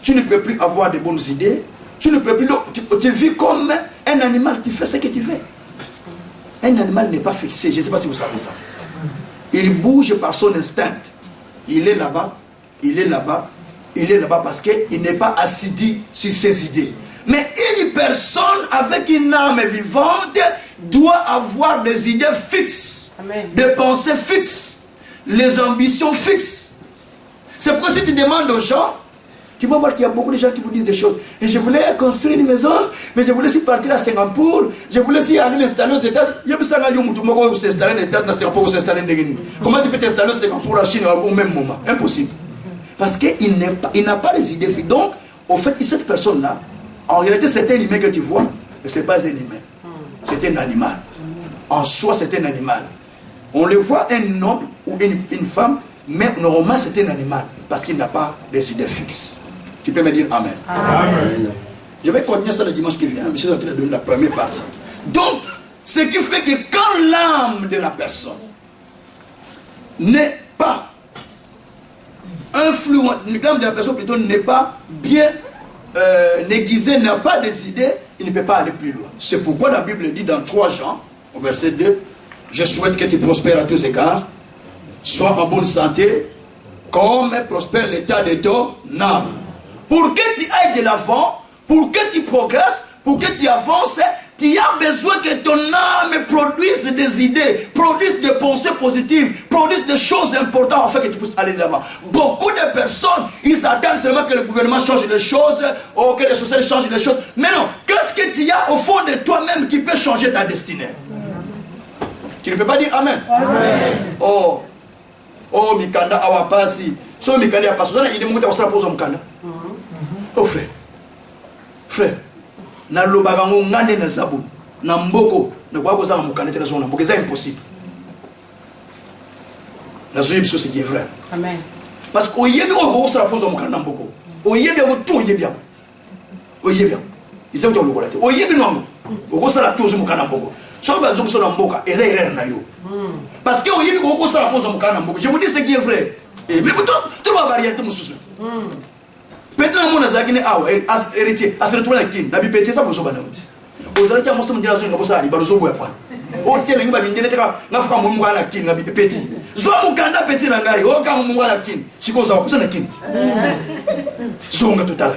tu ne peux plus avoir de bonnes idées, tu ne peux plus, tu vis comme un animal, tu fais ce que tu veux. Un animal n'est pas fixé, je ne sais pas si vous savez ça. Il bouge par son instinct. Il est là-bas, il est là-bas, il est là-bas parce qu'il n'est pas assidu sur ses idées. Mais une personne avec une âme vivante doit avoir des idées fixes, Amen. Des pensées fixes, les ambitions fixes. C'est pourquoi si tu demandes aux gens, tu vas voir qu'il y a beaucoup de gens qui vous disent des choses. Et je voulais construire une maison, mais je voulais aussi partir à Singapour, je voulais aussi aller m'installer aux États. Comment tu peux t'installer au Singapour, à Chine au même moment? Impossible. Parce qu'il n'a pas les idées fixes. Donc, au fait, cette personne-là, en réalité, c'est un humain que tu vois, mais ce n'est pas un humain. C'est un animal. En soi, c'est un animal. On le voit un homme ou une femme, mais normalement, c'est un animal, parce qu'il n'a pas des idées fixes. Tu peux me dire Amen. Amen. Je vais continuer ça le dimanche qui vient. Monsieur va donner la première partie. Donc, ce qui fait que quand l'âme de la personne n'est pas influente, l'âme de la personne plutôt n'est pas bien aiguisée, n'a pas des idées, il ne peut pas aller plus loin. C'est pourquoi la Bible dit dans 3 Jean, au verset 2, je souhaite que tu prospères à tous égards, sois en bonne santé, comme prospère l'état de ton âme. Pour que tu ailles de l'avant, pour que tu progresses, pour que tu avances, tu as besoin que ton âme produise des idées, produise des pensées positives, produise des choses importantes afin que tu puisses aller de l'avant. Beaucoup de personnes, ils attendent seulement que le gouvernement change les choses, ou que les sociétés changent les choses. Mais non, qu'est-ce que tu as au fond de toi-même qui peut changer ta destinée? Tu ne peux pas dire Amen. Amen. Oh, Mikanda awapasi. So Mikanda ya paso. Il est monté au salaire pour son Mikanda. Oh frère, na lobagango ngane na zabu, na mboko, na kwa koza Mikanda tena zona mboko, c'est impossible. Na zoye biso c'est vrai. Amen. Parce que oyebi au salaire pour son Mikanda mboko. Oyebi au tout oyebi. Oyebi. Ils ont le collecte. Oyebi no. Au salaire tout son Mikanda mboko. So ba zo biso na mboka, eza erreur na yo. Parce que oyebi ko salaire pour son Mikanda mboko. Je vous dis ce qui est vrai. Et mais tu vas barrière te mususu. Peut-être mon azaki ne awa héritier a se retrouver la kin na bipetier ça bozo bana uti ozala kia mosto ndira zo ngabo sali bazo boya pa o tele ngiba mindele teka ngafuka mu mwa la kin na bipeti zo mukanda peti na ngai o ka mu mwa la kin siko za kusa na kin zo nga totala.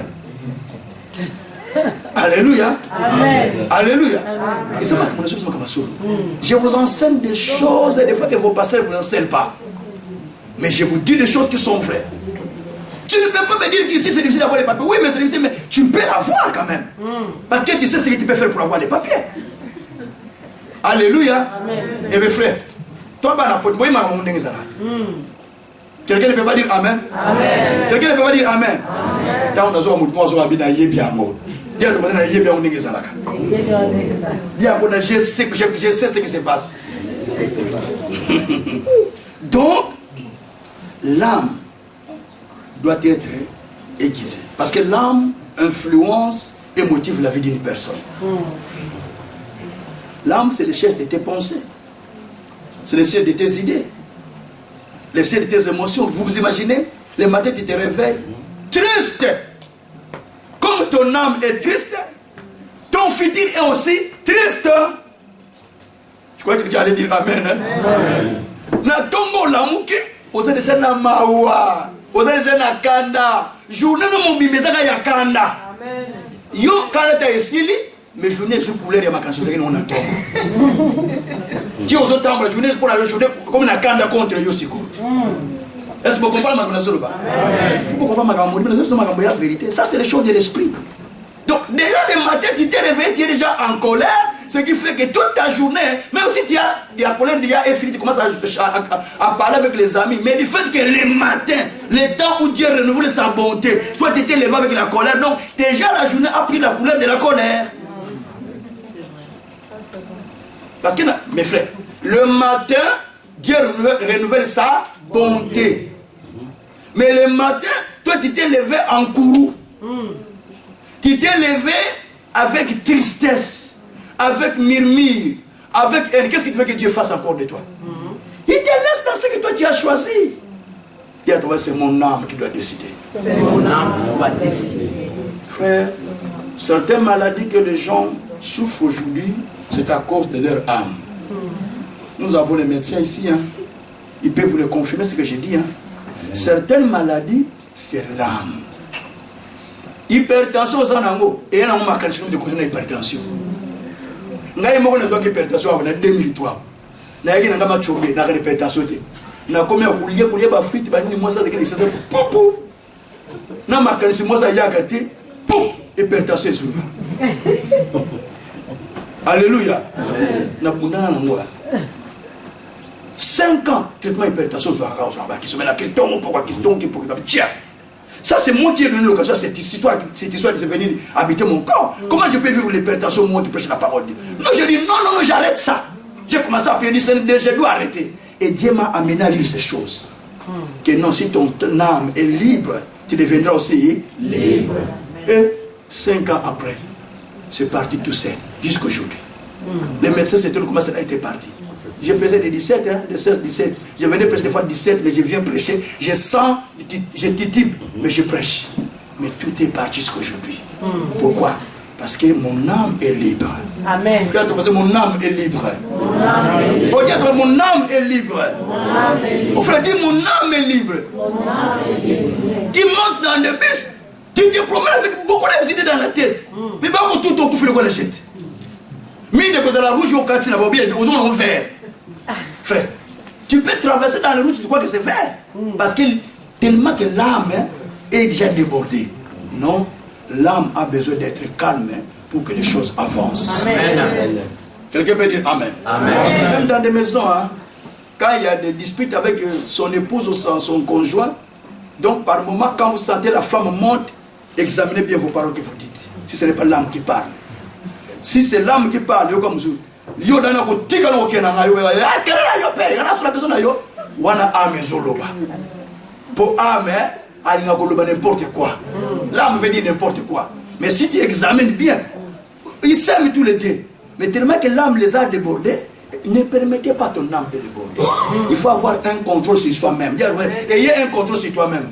Alléluia. Amen. Alléluia. Et ça m'a comme chose comme solo. Je vous enseigne des choses et des fois que vos pasteurs vous enseignent pas. Mais je vous dis des choses qui sont vraies. Tu ne peux pas me dire qu'ici c'est difficile d'avoir les papiers. Oui, mais c'est difficile, mais tu peux l'avoir quand même. Parce que tu sais ce que tu peux faire pour avoir les papiers. Alléluia. Amen. Et mes frères, toi, quelqu'un ne peut pas dire Amen. Amen. Quelqu'un ne peut pas dire Amen. Quand on a besoin de je sais ce qui se passe. Donc, l'âme doit être aiguisée. Parce que l'âme influence et motive la vie d'une personne. L'âme, c'est le chef de tes pensées. C'est le chef de tes idées. Le chef de tes émotions. Vous vous imaginez, le matin tu te réveilles triste. Comme ton âme est triste, ton futur est aussi triste. Je crois que quelqu'un allait dire Amen. Na tombo la mouki, vous êtes déjà na mawa, vous êtes déjà na kanda. Journée no mobimezaka ya kanda. Amen. Yo kanda ta esili, mais journée sous couleur ya makanso zaki on attend. Qui aux autres la journée pour la journée comme na kanda contre yo siko. Est-ce que vous comprenez ma connaissance ou pas? Il faut comprendre ma gambo, mais c'est ma gambo la vérité. Ça c'est les choses de l'esprit. Donc déjà le matin tu t'es réveillé, tu es déjà en colère. Ce qui fait que toute ta journée, même si tu as de la colère déjà effilée, tu commences à parler avec les amis. Mais du fait que le matin, le temps où Dieu renouvelle sa bonté, toi tu t'es levé avec la colère, donc déjà la journée a pris la couleur de la colère. Parce que, mes frères, le matin, Dieu renouvelle sa bonté. Mais le matin, toi tu t'es levé en courroux. Tu t'es levé avec tristesse. Avec murmure, avec haine. Qu'est-ce qui te fait que Dieu fasse encore de toi? Il te laisse dans ce que toi tu as choisi. Il a trouvé, c'est mon âme qui doit décider. C'est mon âme qui doit décider. Frère, certaines maladies que les gens souffrent aujourd'hui, c'est à cause de leur âme. Nous avons les médecins ici, hein. Ils peuvent vous le confirmer ce que j'ai dit. Hein. Certaines maladies, c'est l'âme. Hypertension aux anango. Et il y a un calcium de combien d'hypertension. Ngai moko na zoki hypertension en 2003. Na yaki na ngama chombe na hypertension te. Na komia kulia ba frite ba ni mosa de kene sete popo. Na makanisi mosa yaka te pop hypertension ezuma. Alléluia. Na bundana na ngwa. 5 ans traitement hypertension zo ba qui se met la question pourquoi question qui pour tiens. Ça c'est moi qui ai donné l'occasion à cette histoire de venir habiter mon corps. Comment je peux vivre l'hypertension moi qui prêche la parole de Dieu? Non, je dis non, j'arrête ça. J'ai commencé à prier, je dois arrêter. Et Dieu m'a amené à lire ces choses. Que non, si ton âme est libre, tu deviendras aussi libre. Et 5 ans après, c'est parti tout seul, jusqu'aujourd'hui. Les médecins, c'était comment ça a été parti. Je faisais des 17, hein, des 16, 17. Je venais prêcher des fois 17, mais je viens prêcher. Je sens, je titube, mais je prêche. Mais tout est parti jusqu'aujourd'hui. Pourquoi? Parce que mon âme est libre. Amen. Parce que mon âme est libre. Mon âme est libre. Mon frère dit mon âme est libre. Tu montes dans le bus, tu te promènes avec beaucoup d'idées dans la tête. Mais pas pour tout coup, il faut le jette. Mais il est la rouge au quartier, la bobine, ils ont un vert. Frère, tu peux traverser dans le rouge, tu crois que c'est vert. Parce que tellement que l'âme est déjà débordée. Non, l'âme a besoin d'être calme pour que les choses avancent. Amen. Quelqu'un peut dire Amen. Amen. Même dans des maisons, hein, quand il y a des disputes avec son épouse ou son conjoint, donc par moment, quand vous sentez la flamme monte, examinez bien vos paroles que vous dites. Si ce n'est pas l'âme qui parle. Si c'est l'âme qui parle, yo comme vous. Yo dana ko tika no kenanga yo ya kerela yo pe yana sur la personne yo wana ame zoloba pour ame alinga ko loba n'importe quoi. L'âme veut dire n'importe quoi, mais si tu examines bien, ils s'aiment tous les deux, mais tellement que l'âme les a débordés, ne permettez pas ton âme de déborder. Il faut avoir un contrôle sur soi-même. Ayez un contrôle sur toi-même.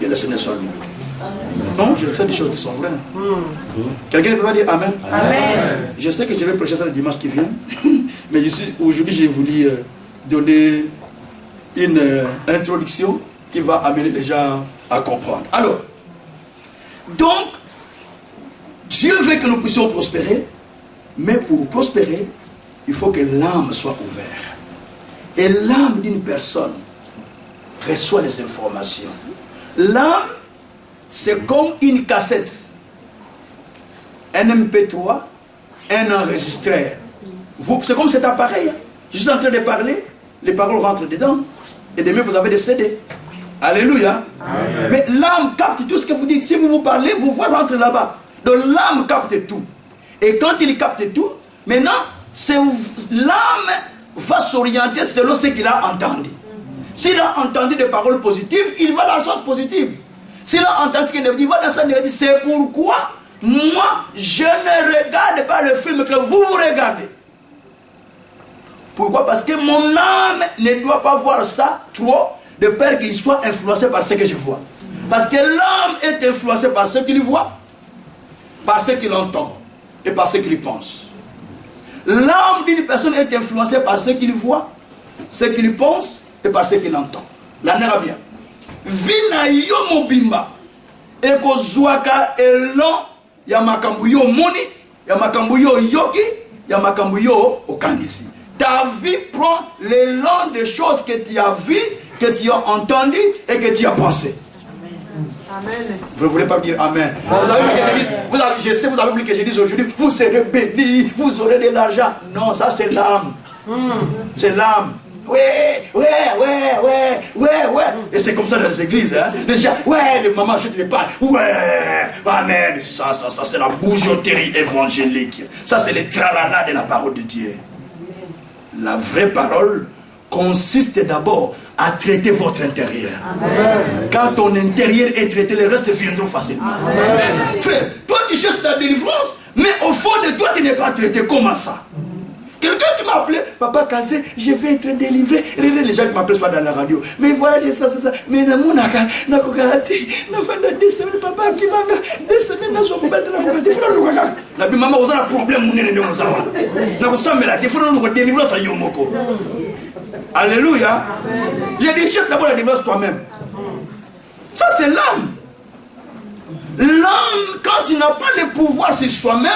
Que le Seigneur soit loué. Non, je sais des choses qui sont vraies. Quelqu'un ne peut pas dire Amen. Amen. Je sais que je vais prêcher ça le dimanche qui vient. Mais aujourd'hui, j'ai voulu donner une introduction qui va amener les gens à comprendre. Alors, donc, Dieu veut que nous puissions prospérer. Mais pour prospérer, il faut que l'âme soit ouverte. Et l'âme d'une personne reçoit les informations. L'âme, c'est comme une cassette, un MP3, un enregistreur. C'est comme cet appareil. Je suis en train de parler, les paroles rentrent dedans, et demain vous avez des CD. Alléluia. Amen. Mais l'âme capte tout ce que vous dites. Si vous parlez, vous voyez rentrer là-bas. Donc l'âme capte tout. Et quand il capte tout, maintenant, c'est l'âme va s'orienter selon ce qu'il a entendu. S'il a entendu des paroles positives, il va dans la chose positive. S'il a entendu ce qu'il dit, il va dans sa négative. C'est pourquoi moi, je ne regarde pas le film que vous regardez. Pourquoi? Parce que mon âme ne doit pas voir ça trop, de peur qu'il soit influencé par ce que je vois. Parce que l'âme est influencée par ce qu'il voit, par ce qu'il entend et par ce qu'il pense. L'âme d'une personne est influencée par ce qu'il voit, ce qu'il pense et par ce qu'il entend. La nera bien. Vina yo mobimba eko zwaka elon ya makambu yo moni, ya makambu yo yoki, ya makambu yo okandisi. Ta vie prend l'élan des choses que tu as vues, que tu as entendues et que tu as pensées. Amen. Vous ne voulez pas me dire Amen. Vous avez voulu que je dise, je sais, vous avez voulu que je dise aujourd'hui, vous serez bénis, vous aurez de l'argent. Non, ça c'est l'âme. C'est l'âme. Ouais. Et c'est comme ça dans les églises. Hein. Les gens, ouais, les mamans, je te les parle. Ouais, amen. Ça c'est la bougeotterie évangélique. Ça c'est le tralala de la parole de Dieu. La vraie parole consiste d'abord à traiter votre intérieur. Amen. Quand ton intérieur est traité, les restes viendront facilement. Amen. Frère, toi tu cherches ta délivrance, mais au fond de toi tu n'es pas traité. Comment ça? Quelqu'un qui m'a appelé, Papa Kassé, je vais être délivré. Les gens qui m'appellent pas dans la radio. Mais voilà, j'ai ça. Mais dans mon aka, n'a pas gâté. N'a pas de 2 semaines, papa qui m'a 2 semaines, n'a pas gâté. Il faut nous regarder. La maman, vous avez un problème, vous n'avez pas de n'a pas ça, mais il faut nous délivrer ça, Yomoko. Alléluia. J'ai dit, cherche d'abord la délivrance toi-même. Ça, c'est l'âme. L'âme, quand tu n'as pas le pouvoir sur soi-même,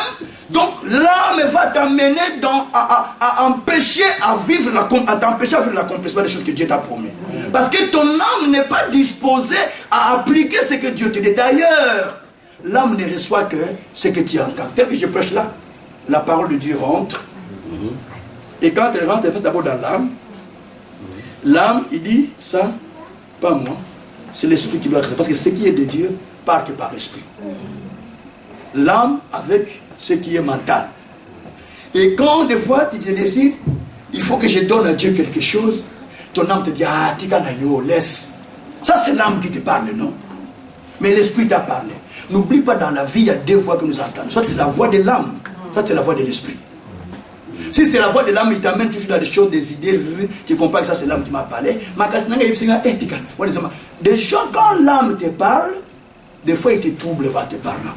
donc l'âme va t'amener à empêcher à vivre l'accomplissement des choses que Dieu t'a promis. Parce que ton âme n'est pas disposée à appliquer ce que Dieu te dit. D'ailleurs, l'âme ne reçoit que ce que tu entends. Tel que je prêche là, la parole de Dieu rentre. Et quand elle rentre, elle fait d'abord dans l'âme. L'âme, il dit, ça, pas moi. C'est l'esprit qui doit rester. Parce que ce qui est de Dieu part que par l'esprit. L'âme avec ce qui est mental. Et quand des fois tu te décides, il faut que je donne à Dieu quelque chose, ton âme te dit, ah, Tikanayo, laisse. Ça c'est l'âme qui te parle, non? Mais l'esprit t'a parlé. N'oublie pas, dans la vie, il y a 2 voix que nous entendons. Soit c'est la voix de l'âme, soit c'est la voix de l'esprit. Si c'est la voix de l'âme, il t'amène toujours dans des choses, des idées, tu comprends que ça c'est l'âme qui m'a parlé. Déjà, quand l'âme te parle, des fois il te trouble par te parlant.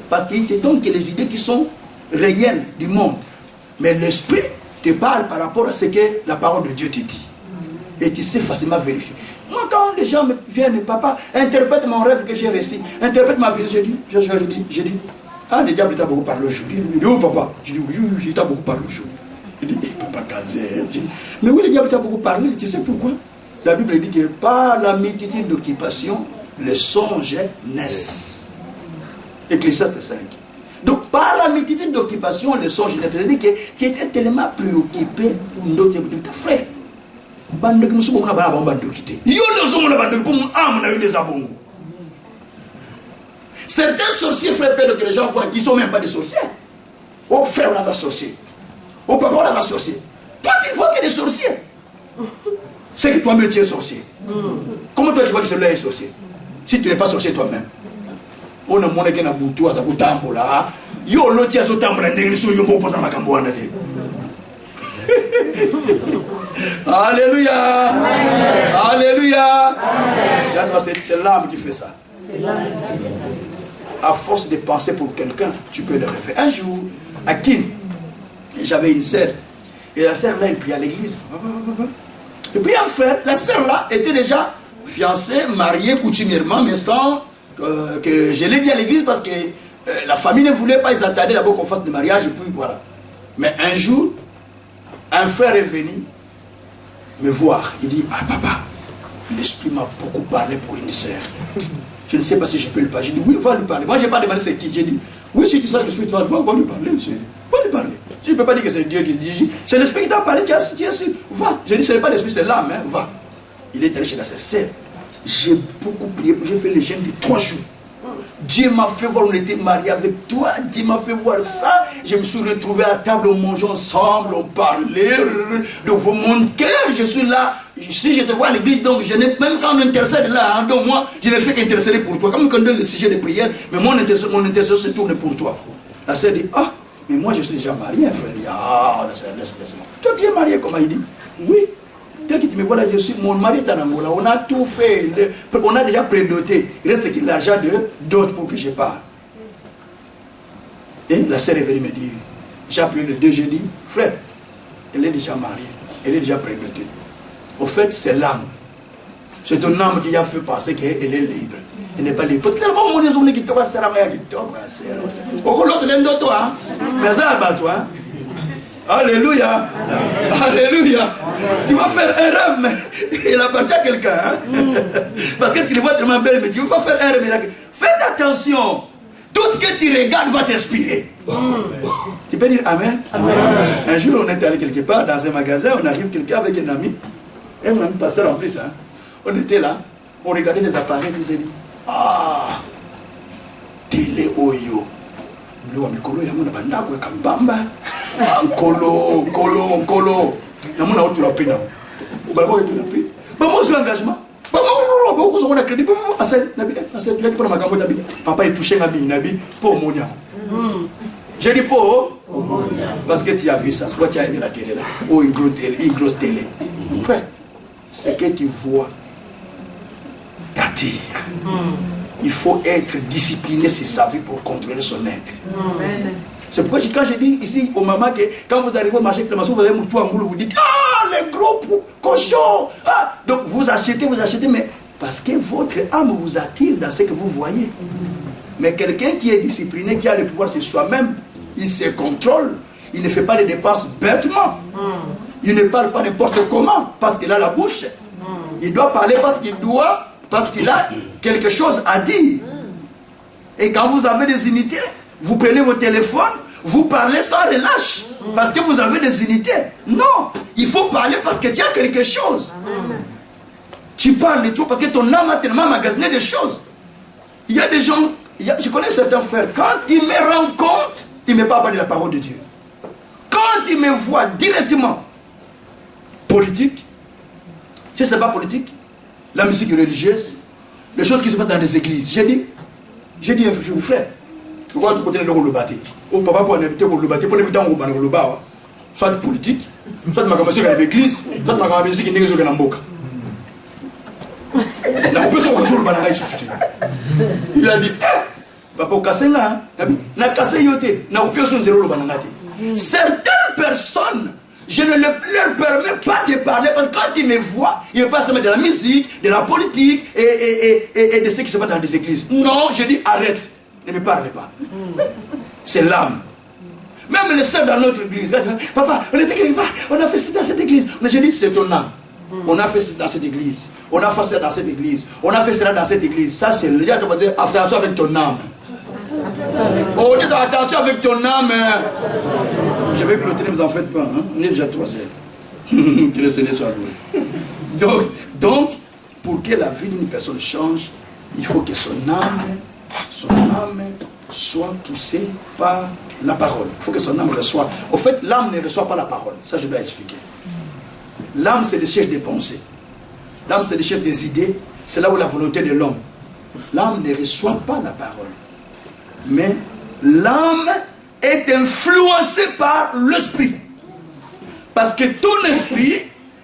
Parce qu'il te donne que les idées qui sont réelles du monde. Mais l'esprit te parle par rapport à ce que la parole de Dieu te dit. Et tu sais facilement vérifier. Moi, quand les gens me viennent, papa, interprète mon rêve que j'ai réussi, interprète ma vie, je dis, ah, le diable t'a beaucoup parlé aujourd'hui. Il dit, oh papa, je dis, oui, il t'a beaucoup parlé aujourd'hui. Il dit, papa Kazé, mais oui, le diable t'a beaucoup parlé, tu sais pourquoi? La Bible dit que par la multitude d'occupations, les songes naissent. Ecclésiaste 5. Donc, par la multitude d'occupations, les songes naissent. C'est-à-dire que tu étais tellement préoccupé pour notre frère. Certains sorciers, frère, père, que les gens voient, ils ne sont même pas des sorciers. Oh frère, on a des sorciers. Oh papa, on a des sorciers. Toi, tu ne vois que des sorciers. C'est que toi-même, tu es sorcier. Comment toi, tu vois que celui-là est sorcier? Si tu n'es pas sorcier toi-même. On a monnaie qui a boutou à ta boutambola. Yo, l'autre, a zotambola, n'est-ce pas, yo, pour ma camboana. Alléluia. Alléluia. C'est l'âme qui fait ça. À force de penser pour quelqu'un, tu peux le rêver. Un jour, à Kin, j'avais une sœur. Et la sœur là, elle priait à l'église. Et puis un frère, la sœur là était déjà fiancée, mariée coutumièrement, mais sans que je l'ai dit à l'église parce que la famille ne voulait pas, ils attendaient d'abord qu'on fasse le mariage et puis voilà. Mais un jour, un frère est venu me voir. Il dit, ah papa, l'esprit m'a beaucoup parlé pour une sœur. Je ne sais pas si je peux lui parler. J'ai dit, oui, va lui parler. Moi, je n'ai pas demandé c'est qui. J'ai dit, oui, si tu sais l'esprit, va lui parler. Va lui parler. Je ne peux pas dire que c'est Dieu qui dit. C'est l'esprit qui t'a parlé, tu as su. Va. J'ai dit, ce n'est pas l'esprit, c'est l'âme. Hein. Va. Il est allé chez la sœur. J'ai beaucoup prié. J'ai fait le jeûne de 3 jours. Dieu m'a fait voir, on était mariés avec toi. Dieu m'a fait voir ça. Je me suis retrouvé à table, on mangeait ensemble, on parlait de mon cœur. Je suis là. Si je te vois à l'église, donc je n'ai même quand on intercède là, hein, donc moi, je ne fais qu'intercéder pour toi. Comme on donne le sujet de prière, mais mon intercession se tourne pour toi. La sœur dit, ah, mais moi je suis déjà marié, frère. Ah, laisse. Toi tu es marié, comment il dit? Oui. Tel que tu me vois là, je suis, mon mari est en Angola, on a tout fait, on a déjà prédoté. Il reste que l'argent d'autres pour que je parle. Et la sœur est venue me dire, j'ai appelé le 2, j'ai dit, frère, elle est déjà mariée, elle est déjà prédotée. Au fait, c'est l'âme. C'est ton âme qui a fait penser qu'elle est libre. Elle n'est pas libre. Tellement mon homme qui te va serrer à ma qui te va serrer. L'autre l'aime de toi, mais ça va toi. Alléluia. Alléluia. Tu vas faire un rêve, mais il appartient à quelqu'un. Hein? Parce que tu le vois tellement belle, mais tu vas faire un rêve. Faites attention. Tout ce que tu regardes va t'inspirer. Tu peux dire Amen? Amen. Un jour, on est allé quelque part dans un magasin, on arrive quelqu'un avec un ami pasteur en plus. Hein? On était là, on regardait les appareils, on disait, ah, télé oyo. Le mikolo yamuna bandako ya kambamba. Nkolo. Yamuna otu la pena. Babo otu la pena. Babo sur engagement. Babo on a crédit. Assez tu pour makambo tabi. Papa est touché ngami nabi pour monia. J'ai dit pour parce que tu as vu ça, c'est pourquoi tu as aimé la télé là. Oh une grosse télé. Frère, ce que tu vois t'attire. Il faut être discipliné sur sa vie pour contrôler son être. C'est pourquoi quand je dis ici aux mamans que quand vous arrivez au marché de Clémenceau, vous avez mon toit en boule, vous dites ah les gros cochons. Ah, donc vous achetez, mais parce que votre âme vous attire dans ce que vous voyez. Mais quelqu'un qui est discipliné, qui a le pouvoir sur soi-même, il se contrôle, il ne fait pas de dépenses bêtement. Il ne parle pas n'importe comment parce qu'il a la bouche. Il doit parler parce qu'il a quelque chose à dire. Et quand vous avez des unités, vous prenez vos téléphones, vous parlez sans relâche. Parce que vous avez des unités. Non, il faut parler parce que tu as quelque chose. Tu parles et tout parce que ton âme a tellement magasiné des choses. Il y a des gens, je connais certains frères, quand ils me rencontrent, ils ne me parlent pas de la parole de Dieu. Quand ils me voient directement, politique, je ne sais pas politique, la musique religieuse, les choses qui se passent dans les églises. J'ai dit, je vous frère, pourquoi tu côté de le bâtir? Oh papa pour inviter pour le bâtir, pour inviter pour le bâtir, soit politique, soit ma musique dans l'église, soit ma musique qui n'est pas dans le boca. Il a dit, papa cassé là, na cassé yoté, na opération zéro le banangate. Certaines personnes, je ne leur permets pas de parler parce que quand ils me voient, ils ne veulent pas se mettre de la musique, de la politique et de ce qui se passe dans les églises. Non, je dis arrête, ne me parlez pas. C'est l'âme. Même les sœurs dans notre église, papa, on était quelque part, on a fait ça dans cette église. Je dis c'est ton âme. On a fait ça dans cette église, on a fait ça dans cette église, on a fait cela dans cette église. Ça c'est le diable qui va dire attention avec ton âme. Oh, dites attention avec ton âme. Je vais clôturer, ne vous en faites pas. Hein? On est déjà 3 heures. Que le Seigneur soit loué. Donc, pour que la vie d'une personne change, il faut que son âme soit poussée par la parole. Il faut que son âme reçoive. Au fait, l'âme ne reçoit pas la parole. Ça, je dois expliquer. L'âme, c'est le siège des pensées. L'âme, c'est le siège des idées. C'est là où la volonté de l'homme. L'âme ne reçoit pas la parole. Mais l'âme est influencée par l'esprit. Parce que ton esprit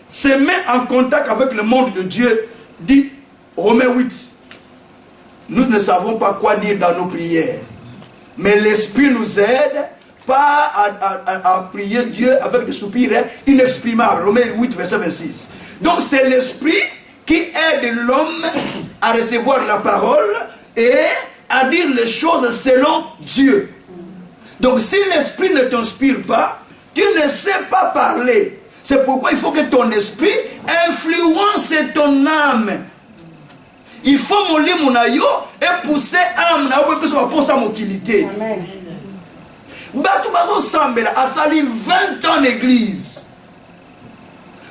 se met en contact avec le monde de Dieu. Dit Romains 8. Nous ne savons pas quoi dire dans nos prières. Mais l'esprit nous aide pas à prier Dieu avec des soupirs inexprimables. Romains 8, verset 26. Donc c'est l'esprit qui aide l'homme à recevoir la parole et à dire les choses selon Dieu. Donc si l'esprit ne t'inspire pas, tu ne sais pas parler. C'est pourquoi il faut que ton esprit influence ton âme. Il faut moller mon aïe et pousser l'âme pour sa mobilité. Amen. Batou Sambela a sali 20 ans d'église.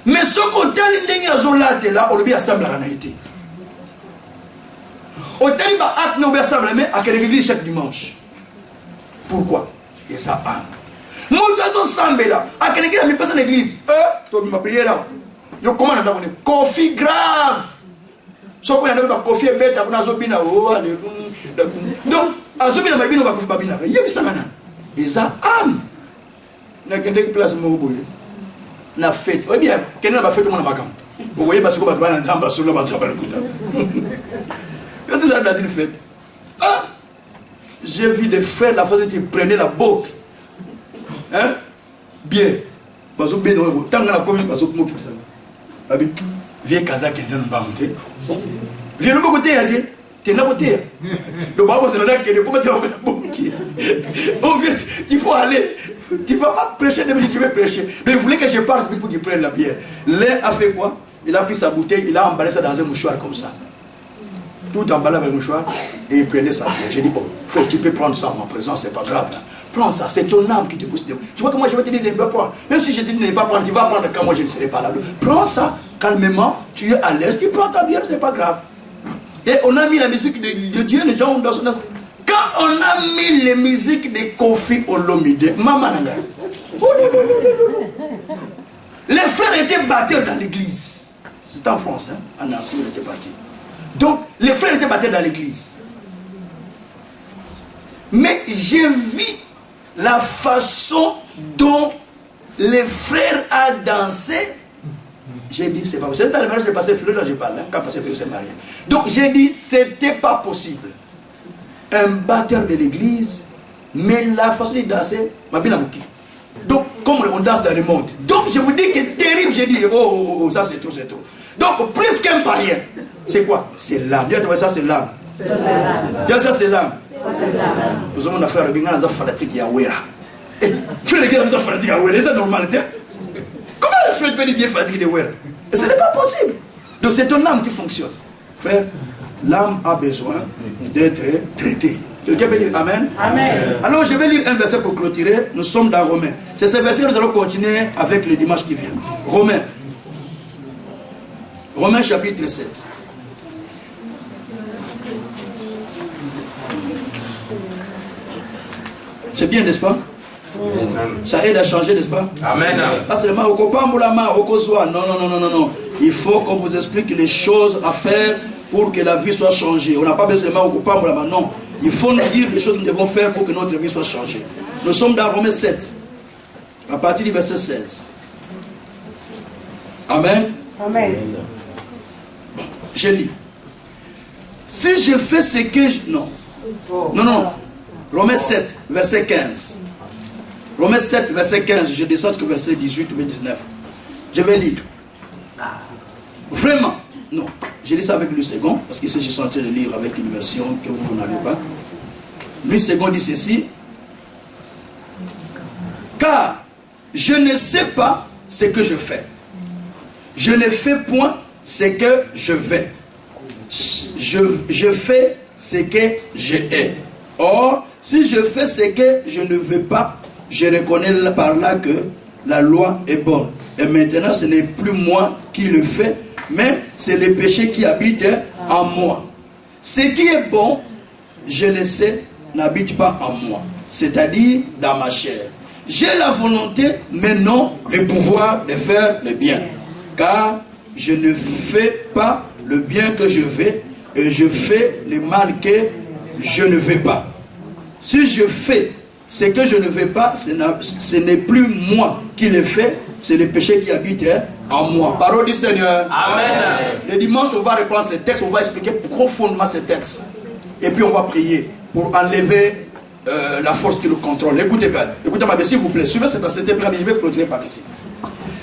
Mais ce côté l'indéni a zolate là, on lui a semblé en été. Au Taliban, acte non versable, mais à quelle église chaque dimanche. Pourquoi? Et ça âme. Moi, je suis là. À quelle église, je passe à l'église. Tu as prié là. Je commande à t'abonner. Coffee grave. Ce qu'on a dit, coffee est bête, on a zobina. Donc, à zobina, on va coffee babina. Il y a ça maintenant. Et ça âme. Il y a quelqu'un qui place mon boy. La fête. Oui, bien, quelqu'un va faire tout le monde à ma gamme. Vous voyez, parce que vous avez un zamba sur le bâtiment. Quand vous êtes dans une fête, j'ai vu des frères, la fois où ils prenaient la boque. Hein? Bien. Parce que bien, tant qu'on a commis, parce que moi qui ça. Viens Kaza qui est dans le bas. Viens le côté, tu es là côté. Le bas, c'est là qui est pour mettre la boque. Il faut aller. Tu ne vas pas prêcher, tu veux prêcher. Mais vous voulez que je parte pour qu'il prenne la bière. L'un a fait quoi? Il a pris sa bouteille, il a emballé ça dans un mouchoir comme ça. Tout emballé avec un mouchoir et il prenait sa bière. J'ai dit, bon, frère, tu peux prendre ça en ma présence, c'est pas grave. Hein. Prends ça, c'est ton âme qui te pousse. Tu vois que moi je vais te dire de ne pas prendre. Même si je te dis de ne pas prendre, tu vas prendre quand moi je ne serai pas là. Prends ça calmement, tu es à l'aise, tu prends ta bière, ce n'est pas grave. Et on a mis la musique de Dieu, les gens ont dansé. Quand on a mis les musiques de Kofi Olomide, maman, les frères étaient batteurs dans l'église. C'était en France, hein? En Nancy, on était parti. Donc, les frères étaient batteurs dans l'église. Mais j'ai vu la façon dont les frères ont dansé. J'ai dit, c'est pas possible. Dans le mariage de passer fleur, là je parle, hein, quand passer fleur, c'est marié. Donc, j'ai dit, c'était pas possible. Un batteur de l'église, mais la façon de danser, m'a bien amouki. Donc, comme on danse dans le monde. Donc, je vous dis que terrible, j'ai dit, oh, ça c'est trop, c'est trop. Donc, plus qu'un païen, c'est quoi? C'est l'âme. Dis ça, c'est l'âme. Dis ça, c'est l'âme. Nous avons un frère, le Bingana, fanatique Yahweh. Frère, le Bingana, fanatique Yahweh. C'est normal, comment le frère peut dire fanatique de Yahweh? Ce n'est pas possible. Donc, c'est ton âme qui fonctionne. Frère, l'âme a besoin d'être traitée. Quelqu'un peut dire Amen? Amen. Alors je vais lire un verset pour clôturer. Nous sommes dans Romains. C'est ce verset que nous allons continuer avec le dimanche qui vient. Romains. Romains chapitre 7. C'est bien, n'est-ce pas? Ça aide à changer, n'est-ce pas? Amen. Pas seulement au Kopamboulama, au Kosoa. Non. Il faut qu'on vous explique les choses à faire pour que la vie soit changée. On n'a pas besoin seulement au Kopamboulama, non. Il faut nous dire les choses que nous devons faire pour que notre vie soit changée. Nous sommes dans Romains 7, à partir du verset 16. Amen. Amen. Je lis. Si je fais ce que je... Non. Romains 7, verset 15. Romains 7, verset 15. Je descends jusqu'au verset 18 ou 19. Je vais lire. Vraiment. Non. Je lis ça avec le second, parce que je suis en train de lire avec une version que vous n'avez pas. Le second dit ceci. Car je ne sais pas ce que je fais. Je ne fais point ce que je vais. Je fais ce que je hais. Or, si je fais ce que je ne veux pas, je reconnais par là que la loi est bonne. Et maintenant, ce n'est plus moi qui le fais, mais c'est le péché qui habite en moi. Ce qui est bon, je le sais, n'habite pas en moi, c'est-à-dire dans ma chair. J'ai la volonté, mais non le pouvoir de faire le bien. Car je ne fais pas le bien que je veux, et je fais le mal que je ne veux pas. Si je fais ce que je ne veux pas, ce n'est plus moi qui le fais, c'est le péché qui habite en moi. Parole du Seigneur. Amen. Le dimanche, on va reprendre ce texte, on va expliquer profondément ce texte. Et puis on va prier pour enlever la force qui le contrôle. Écoutez bien, écoutez-moi, s'il vous plaît. Suivez ce verset, je vais clôturer par ici.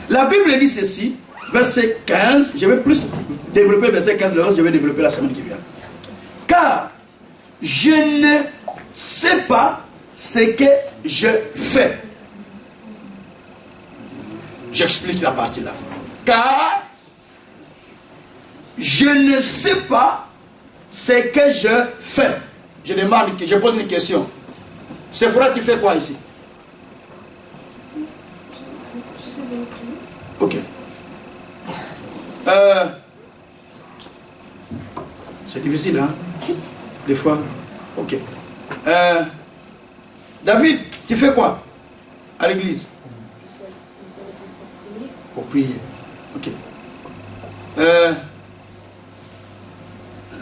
La Bible dit ceci, verset 15, je vais plus développer verset 15, le reste je vais développer la semaine qui vient. Car je ne sais pas ce que je fais. J'explique la partie là. Car je ne sais pas ce que je fais. Je demande, je pose une question. C'est Sephora, tu fais quoi ici? Ok. C'est difficile, hein? Des fois, ok. David, tu fais quoi à l'église? Pour prier. Ok.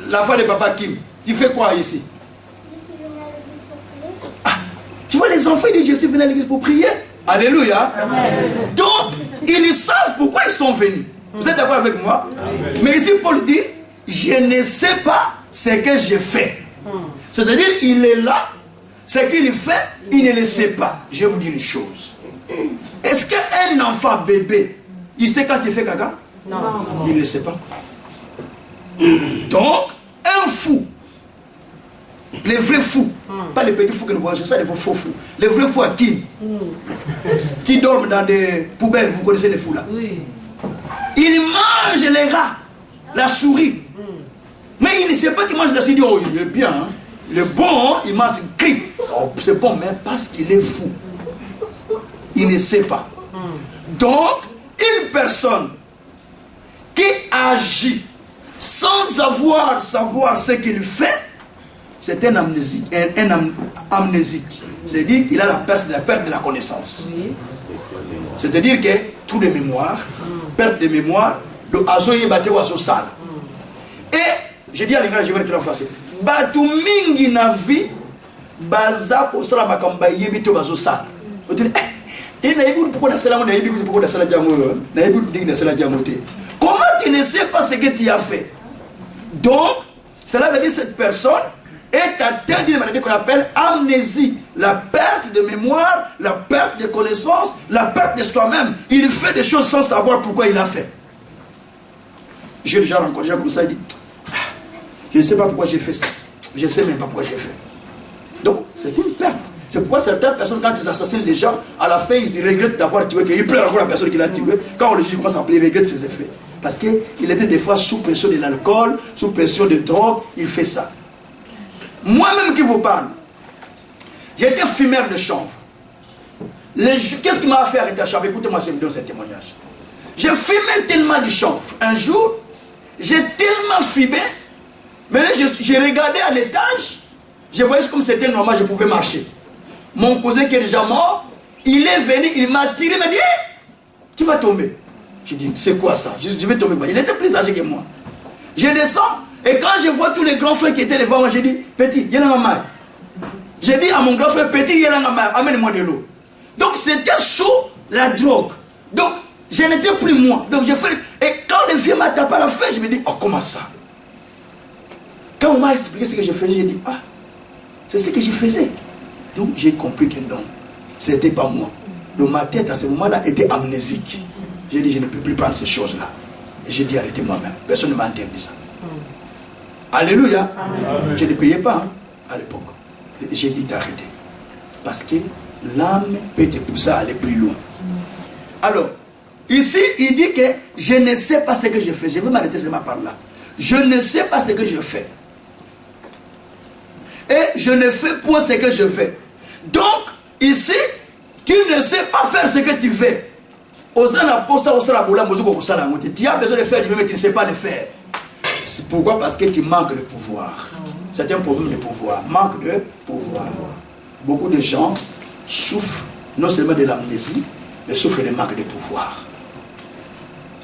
La foi de papa Kim, tu fais quoi ici? Je suis venu à l'église pour prier. Ah, tu vois, les enfants, ils disent, je suis venu à l'église pour prier. Alléluia. Amen. Donc, ils savent pourquoi ils sont venus. Vous êtes d'accord avec moi? Amen. Mais ici, Paul dit, je ne sais pas ce que je fais. C'est-à-dire, il est là, ce qu'il fait, il ne le sait pas. Je vais vous dire une chose. Est-ce qu'un enfant bébé, il sait quand il fait caca? Non. Il ne le sait pas. Donc, un fou, les vrais fous, pas les petits fous que nous voyons, c'est ça les faux fous. Les vrais fous à qui dorment dans des poubelles, vous connaissez les fous là. Oui. Ils mangent les rats, la souris. Mais il ne sait pas qu'il mange la souris. Il dit, oh, il est bien, hein. Il est bon, hein. Il mange, il crie. Oh, c'est bon, mais parce qu'il est fou. Il ne sait pas. Donc, une personne qui agit sans savoir ce qu'il fait, c'est un amnésique. Amnésique. C'est-à-dire qu'il a la perte de la connaissance. Oui. C'est-à-dire que tout de mémoire, perte de mémoire, le azoye bate ou azosal. Et, je dis à l'ingénieur, je vais retourner en français. Batu mingi na vie, baza kosala makamba yebi to bazosal. Vous dites, et naïbou pourquoi na sala mo naïbou pourquoi na sala jamu naïbou dig na sala jamu te. Comment tu ne sais pas ce que tu as fait? Donc, cela veut dire que cette personne est atteinte d'une maladie qu'on appelle amnésie. La perte de mémoire, la perte de connaissance, la perte de soi-même. Il fait des choses sans savoir pourquoi il a fait. J'ai déjà rencontré des gens comme ça, il dit, je ne sais pas pourquoi j'ai fait ça. Je ne sais même pas pourquoi j'ai fait. Donc, c'est une perte. C'est pourquoi certaines personnes, quand ils assassinent les gens, à la fin, ils regrettent d'avoir tué, qu'ils pleurent encore la personne qui l'a tué. Quand on le juge, commence à appeler, ils regrettent ses effets. Parce qu'il était des fois sous pression de l'alcool, sous pression de drogue, il fait ça. Moi-même qui vous parle, j'étais fumeur de chanvre. Qu'est-ce qui m'a fait arrêter la chanvre? Écoutez-moi, je vous donne ce témoignage. J'ai fumé tellement de chanvre. Un jour, j'ai tellement fumé, mais j'ai regardé à l'étage, je voyais comme c'était normal, je pouvais marcher. Mon cousin qui est déjà mort, il est venu, il m'a tiré, il m'a dit, hey, tu vas tomber. J'ai dit, c'est quoi ça? Je vais tomber. Il était plus âgé que moi. Je descends, et quand je vois tous les grands frères qui étaient devant moi, j'ai dit, petit, il y a un maille. J'ai dit à mon grand frère, petit, il y a un maille, amène-moi de l'eau. Donc c'était sous la drogue. Donc je n'étais plus moi. Donc j'ai fait. Et quand le vieux m'a tapé à la fin, je me dis, oh, comment ça? Quand on m'a expliqué ce que je faisais, j'ai dit, ah, c'est ce que je faisais. Donc j'ai compris que non, ce n'était pas moi. Donc ma tête à ce moment-là était amnésique. J'ai dit, je ne peux plus prendre ces choses-là. Et j'ai dit, arrêtez moi-même. Personne ne m'a interdit ça. Alléluia. Amen. Je ne priais pas hein, à l'époque. J'ai dit d'arrêter. Parce que l'âme peut te pousser à aller plus loin. Alors, ici, il dit que je ne sais pas ce que je fais. Je vais m'arrêter seulement par là. Je ne sais pas ce que je fais. Et je ne fais pas ce que je fais. Donc, ici, tu ne sais pas faire ce que tu fais. Tu as besoin de faire du même, mais tu ne sais pas le faire. C'est pourquoi? Parce que tu manques de pouvoir. C'est un problème de pouvoir. Manque de pouvoir. Beaucoup de gens souffrent non seulement de l'amnésie, mais souffrent de manque de pouvoir.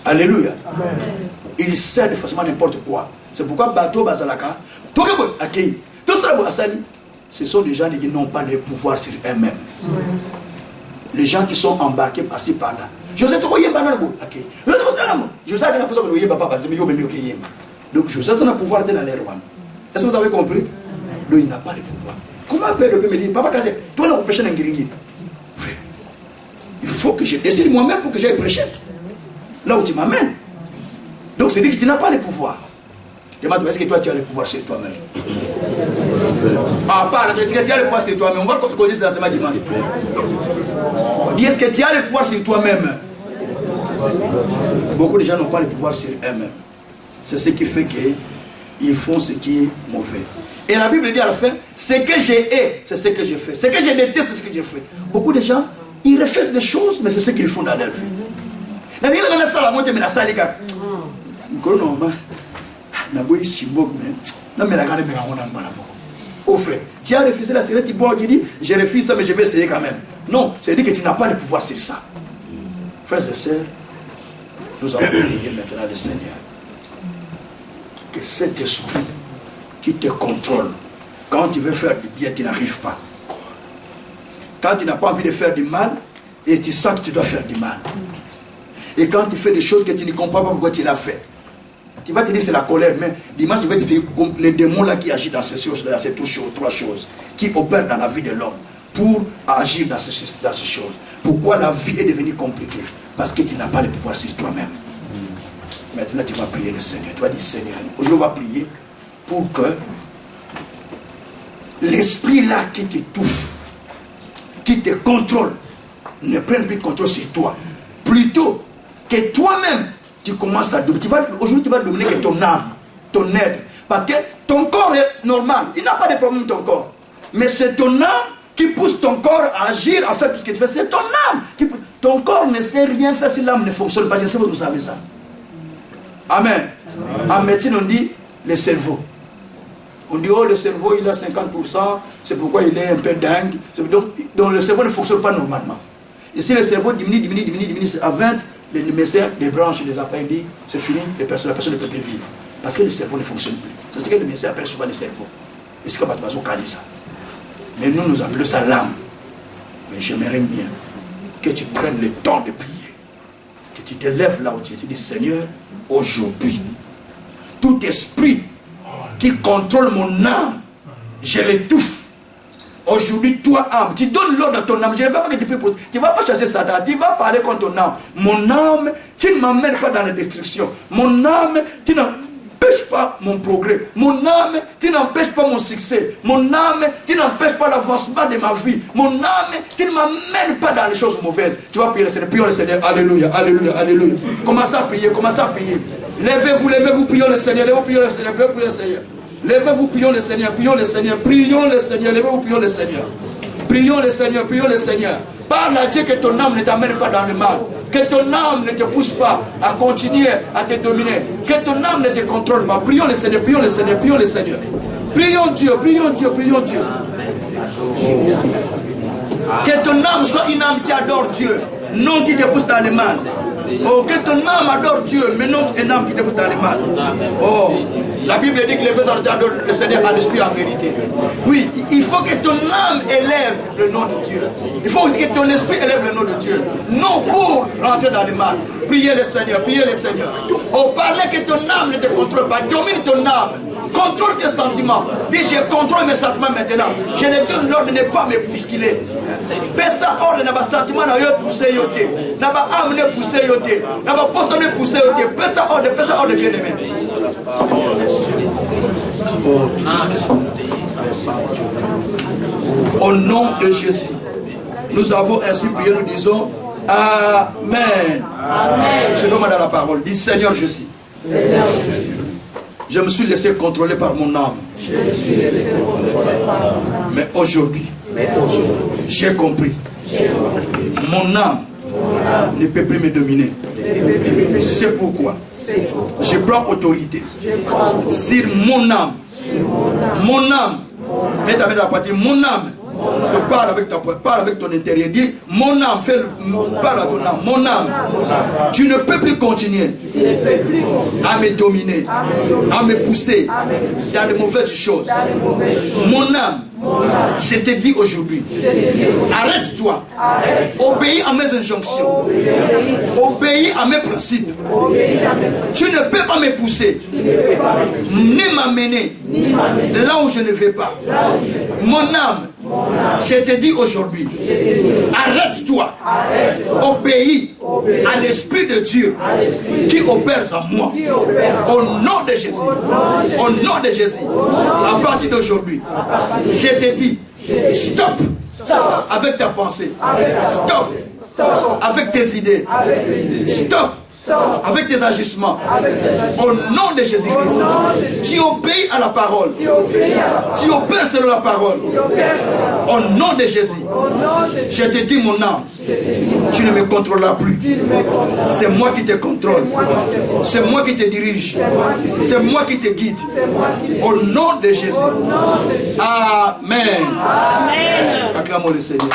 Alléluia. Amen. Ils servent facilement n'importe quoi. C'est pourquoi Bato Bazalaka, tout ça, ce sont des gens qui n'ont pas de pouvoir sur eux-mêmes. Les gens qui sont embarqués par-ci par-là. José donc José a un pouvoir dans les rois. Est-ce que vous avez compris? Donc il n'a pas de pouvoir. Comment un père peut me dire, Papa Kazé, toi là vous prêchez dans Guiringui? Frère, il faut que je décide moi-même pour que j'aille prêcher. Là où tu m'amènes. Donc c'est dit que tu n'as pas le pouvoir. Demande-toi, est-ce que toi tu as le pouvoir sur toi-même? Ah, pas est-ce que tu as le pouvoir sur toi-même? On va connaître ça dans ce dimanche. On dit, est-ce que tu as le pouvoir sur toi-même? Beaucoup de gens n'ont pas le pouvoir sur eux-mêmes. C'est ce qui fait qu'ils font ce qui est mauvais. Et la Bible dit à la fin, ce que j'ai, c'est ce que je fais. Ce que je déteste, c'est ce que je fais. Beaucoup de gens, ils refusent des choses, mais c'est ce qu'ils font dans leur vie. Oh frère, tu as refusé la cigarette, tu dis, j'ai refusé ça, mais je vais essayer quand même. Non, c'est dire que tu n'as pas de pouvoir sur ça. Frères et sœurs, nous allons prier maintenant le Seigneur. Que cet esprit qui te contrôle, quand tu veux faire du bien, tu n'arrives pas. Quand tu n'as pas envie de faire du mal, et tu sens que tu dois faire du mal. Et quand tu fais des choses que tu ne comprends pas pourquoi tu l'as fait. Tu vas te dire c'est la colère, mais dimanche je vais te dire les démons là qui agissent dans ces choses-là, ces trois choses, qui opèrent dans la vie de l'homme pour agir dans ces choses. Pourquoi la vie est devenue compliquée? Parce que tu n'as pas le pouvoir sur toi-même. Maintenant tu vas prier le Seigneur. Tu vas dire Seigneur, aujourd'hui on va prier pour que l'esprit là qui t'étouffe, qui te contrôle, ne prenne plus contrôle sur toi. Plutôt que toi-même tu commences à dominer. Aujourd'hui tu vas dominer que ton âme, ton être. Parce que ton corps est normal. Il n'a pas de problème ton corps. Mais c'est ton âme qui pousse ton corps à agir, à faire tout ce que tu fais. C'est ton âme qui pousse. Ton corps ne sait rien faire si l'âme ne fonctionne pas. Je sais pas si vous savez ça. Amen. En médecine on dit le cerveau. On dit oh le cerveau il a 50%, c'est pourquoi il est un peu dingue. Donc le cerveau ne fonctionne pas normalement. Et si le cerveau diminue à 20, les médecins, les branches, les appareils disent c'est fini, la personne ne peut plus vivre. Parce que le cerveau ne fonctionne plus. C'est ce que les médecins appellent souvent le cerveau. Et c'est comme ça. Mais nous appelons ça l'âme. Mais j'aimerais bien que tu prennes le temps de prier. Que tu te lèves là où tu es. Tu dis Seigneur, aujourd'hui, tout esprit qui contrôle mon âme, je l'étouffe. Aujourd'hui, toi, âme, tu donnes l'ordre à ton âme. Je ne veux pas que tu peux. Tu ne vas pas chercher Satan. Tu vas parler contre ton âme. Mon âme, tu ne m'emmènes pas dans la destruction. Mon âme, tu n'empêches pas mon progrès. Mon âme, tu n'empêches pas mon succès. Mon âme, tu n'empêches pas l'avancement de ma vie. Mon âme, tu ne m'emmènes pas dans les choses mauvaises. Tu vas prier le Seigneur. Prions le Seigneur. Alléluia, alléluia, alléluia. Commencez à prier, commencez à prier. Levez-vous, prions le Seigneur. Levez-vous, prions le Seigneur. Prions le Seigneur. Levez-vous, prions le Seigneur, prions le Seigneur, prions le Seigneur, levez-vous, prions le Seigneur. Prions le Seigneur, prions le Seigneur. Parle à Dieu que ton âme ne t'amène pas dans le mal. Que ton âme ne te pousse pas à continuer à te dominer. Que ton âme ne te contrôle pas. Prions le Seigneur, prions le Seigneur, prions le Seigneur. Prions Dieu, prions Dieu, prions Dieu. Que ton âme soit une âme qui adore Dieu, non qui te pousse dans le mal. Oh, que ton âme adore Dieu, mais non une âme qui te pousse dans le mal. Oh, la Bible dit que les frères adorent le Seigneur en esprit et en vérité. Oui, il faut que ton âme élève le nom de Dieu. Il faut aussi que ton esprit élève le nom de Dieu. Non pour rentrer dans le mal. Priez le Seigneur, priez le Seigneur. Oh, parlez que ton âme ne te contrôle pas. Domine ton âme. Contrôle tes sentiments. Dis, je contrôle mes sentiments maintenant. Je ne donne l'ordre de ne pas me bousculer. Pesa ordre n'a pas sentiment n'a poussé yoté. N'a pas âme ne poussé yoté. N'a pas poste ne poussé yoté. Pesa ordre bien aimé. Au nom de Jésus, nous avons ainsi prié, nous disons Amen. Amen. Je demande à la parole. Dis Seigneur Jésus. Seigneur Jésus. Je me suis laissé contrôler par mon âme. Mais aujourd'hui, j'ai compris. Mon âme ne peut plus me dominer. C'est pourquoi je prends autorité sur mon âme. Mon âme, mets ta main dans la poitrine, mon âme. Parle avec ton intérieur. Dis, mon âme, parle à ton âme. Mon âme, tu ne peux plus continuer à me dominer, à me pousser dans de mauvaises choses. Mon âme, je te dis aujourd'hui, arrête-toi, obéis à mes injonctions, obéis à mes principes. Tu ne peux pas me pousser, ni m'amener là où je ne vais pas. Mon âme, je te dis aujourd'hui, arrête-toi, obéis à l'Esprit de Dieu qui opère en moi. Au nom de Jésus, au nom de Jésus, à partir d'aujourd'hui, je te dis, stop avec ta pensée, stop avec tes idées, stop avec tes agissements. Au nom de Jésus-Christ, tu obéis à la parole. Tu opères selon la parole. Au nom de Jésus, je te dis mon âme, tu ne me contrôleras plus. C'est moi qui te contrôle. C'est moi qui te dirige. C'est moi qui te guide. Au nom de Jésus. Amen. Acclamons le Seigneur.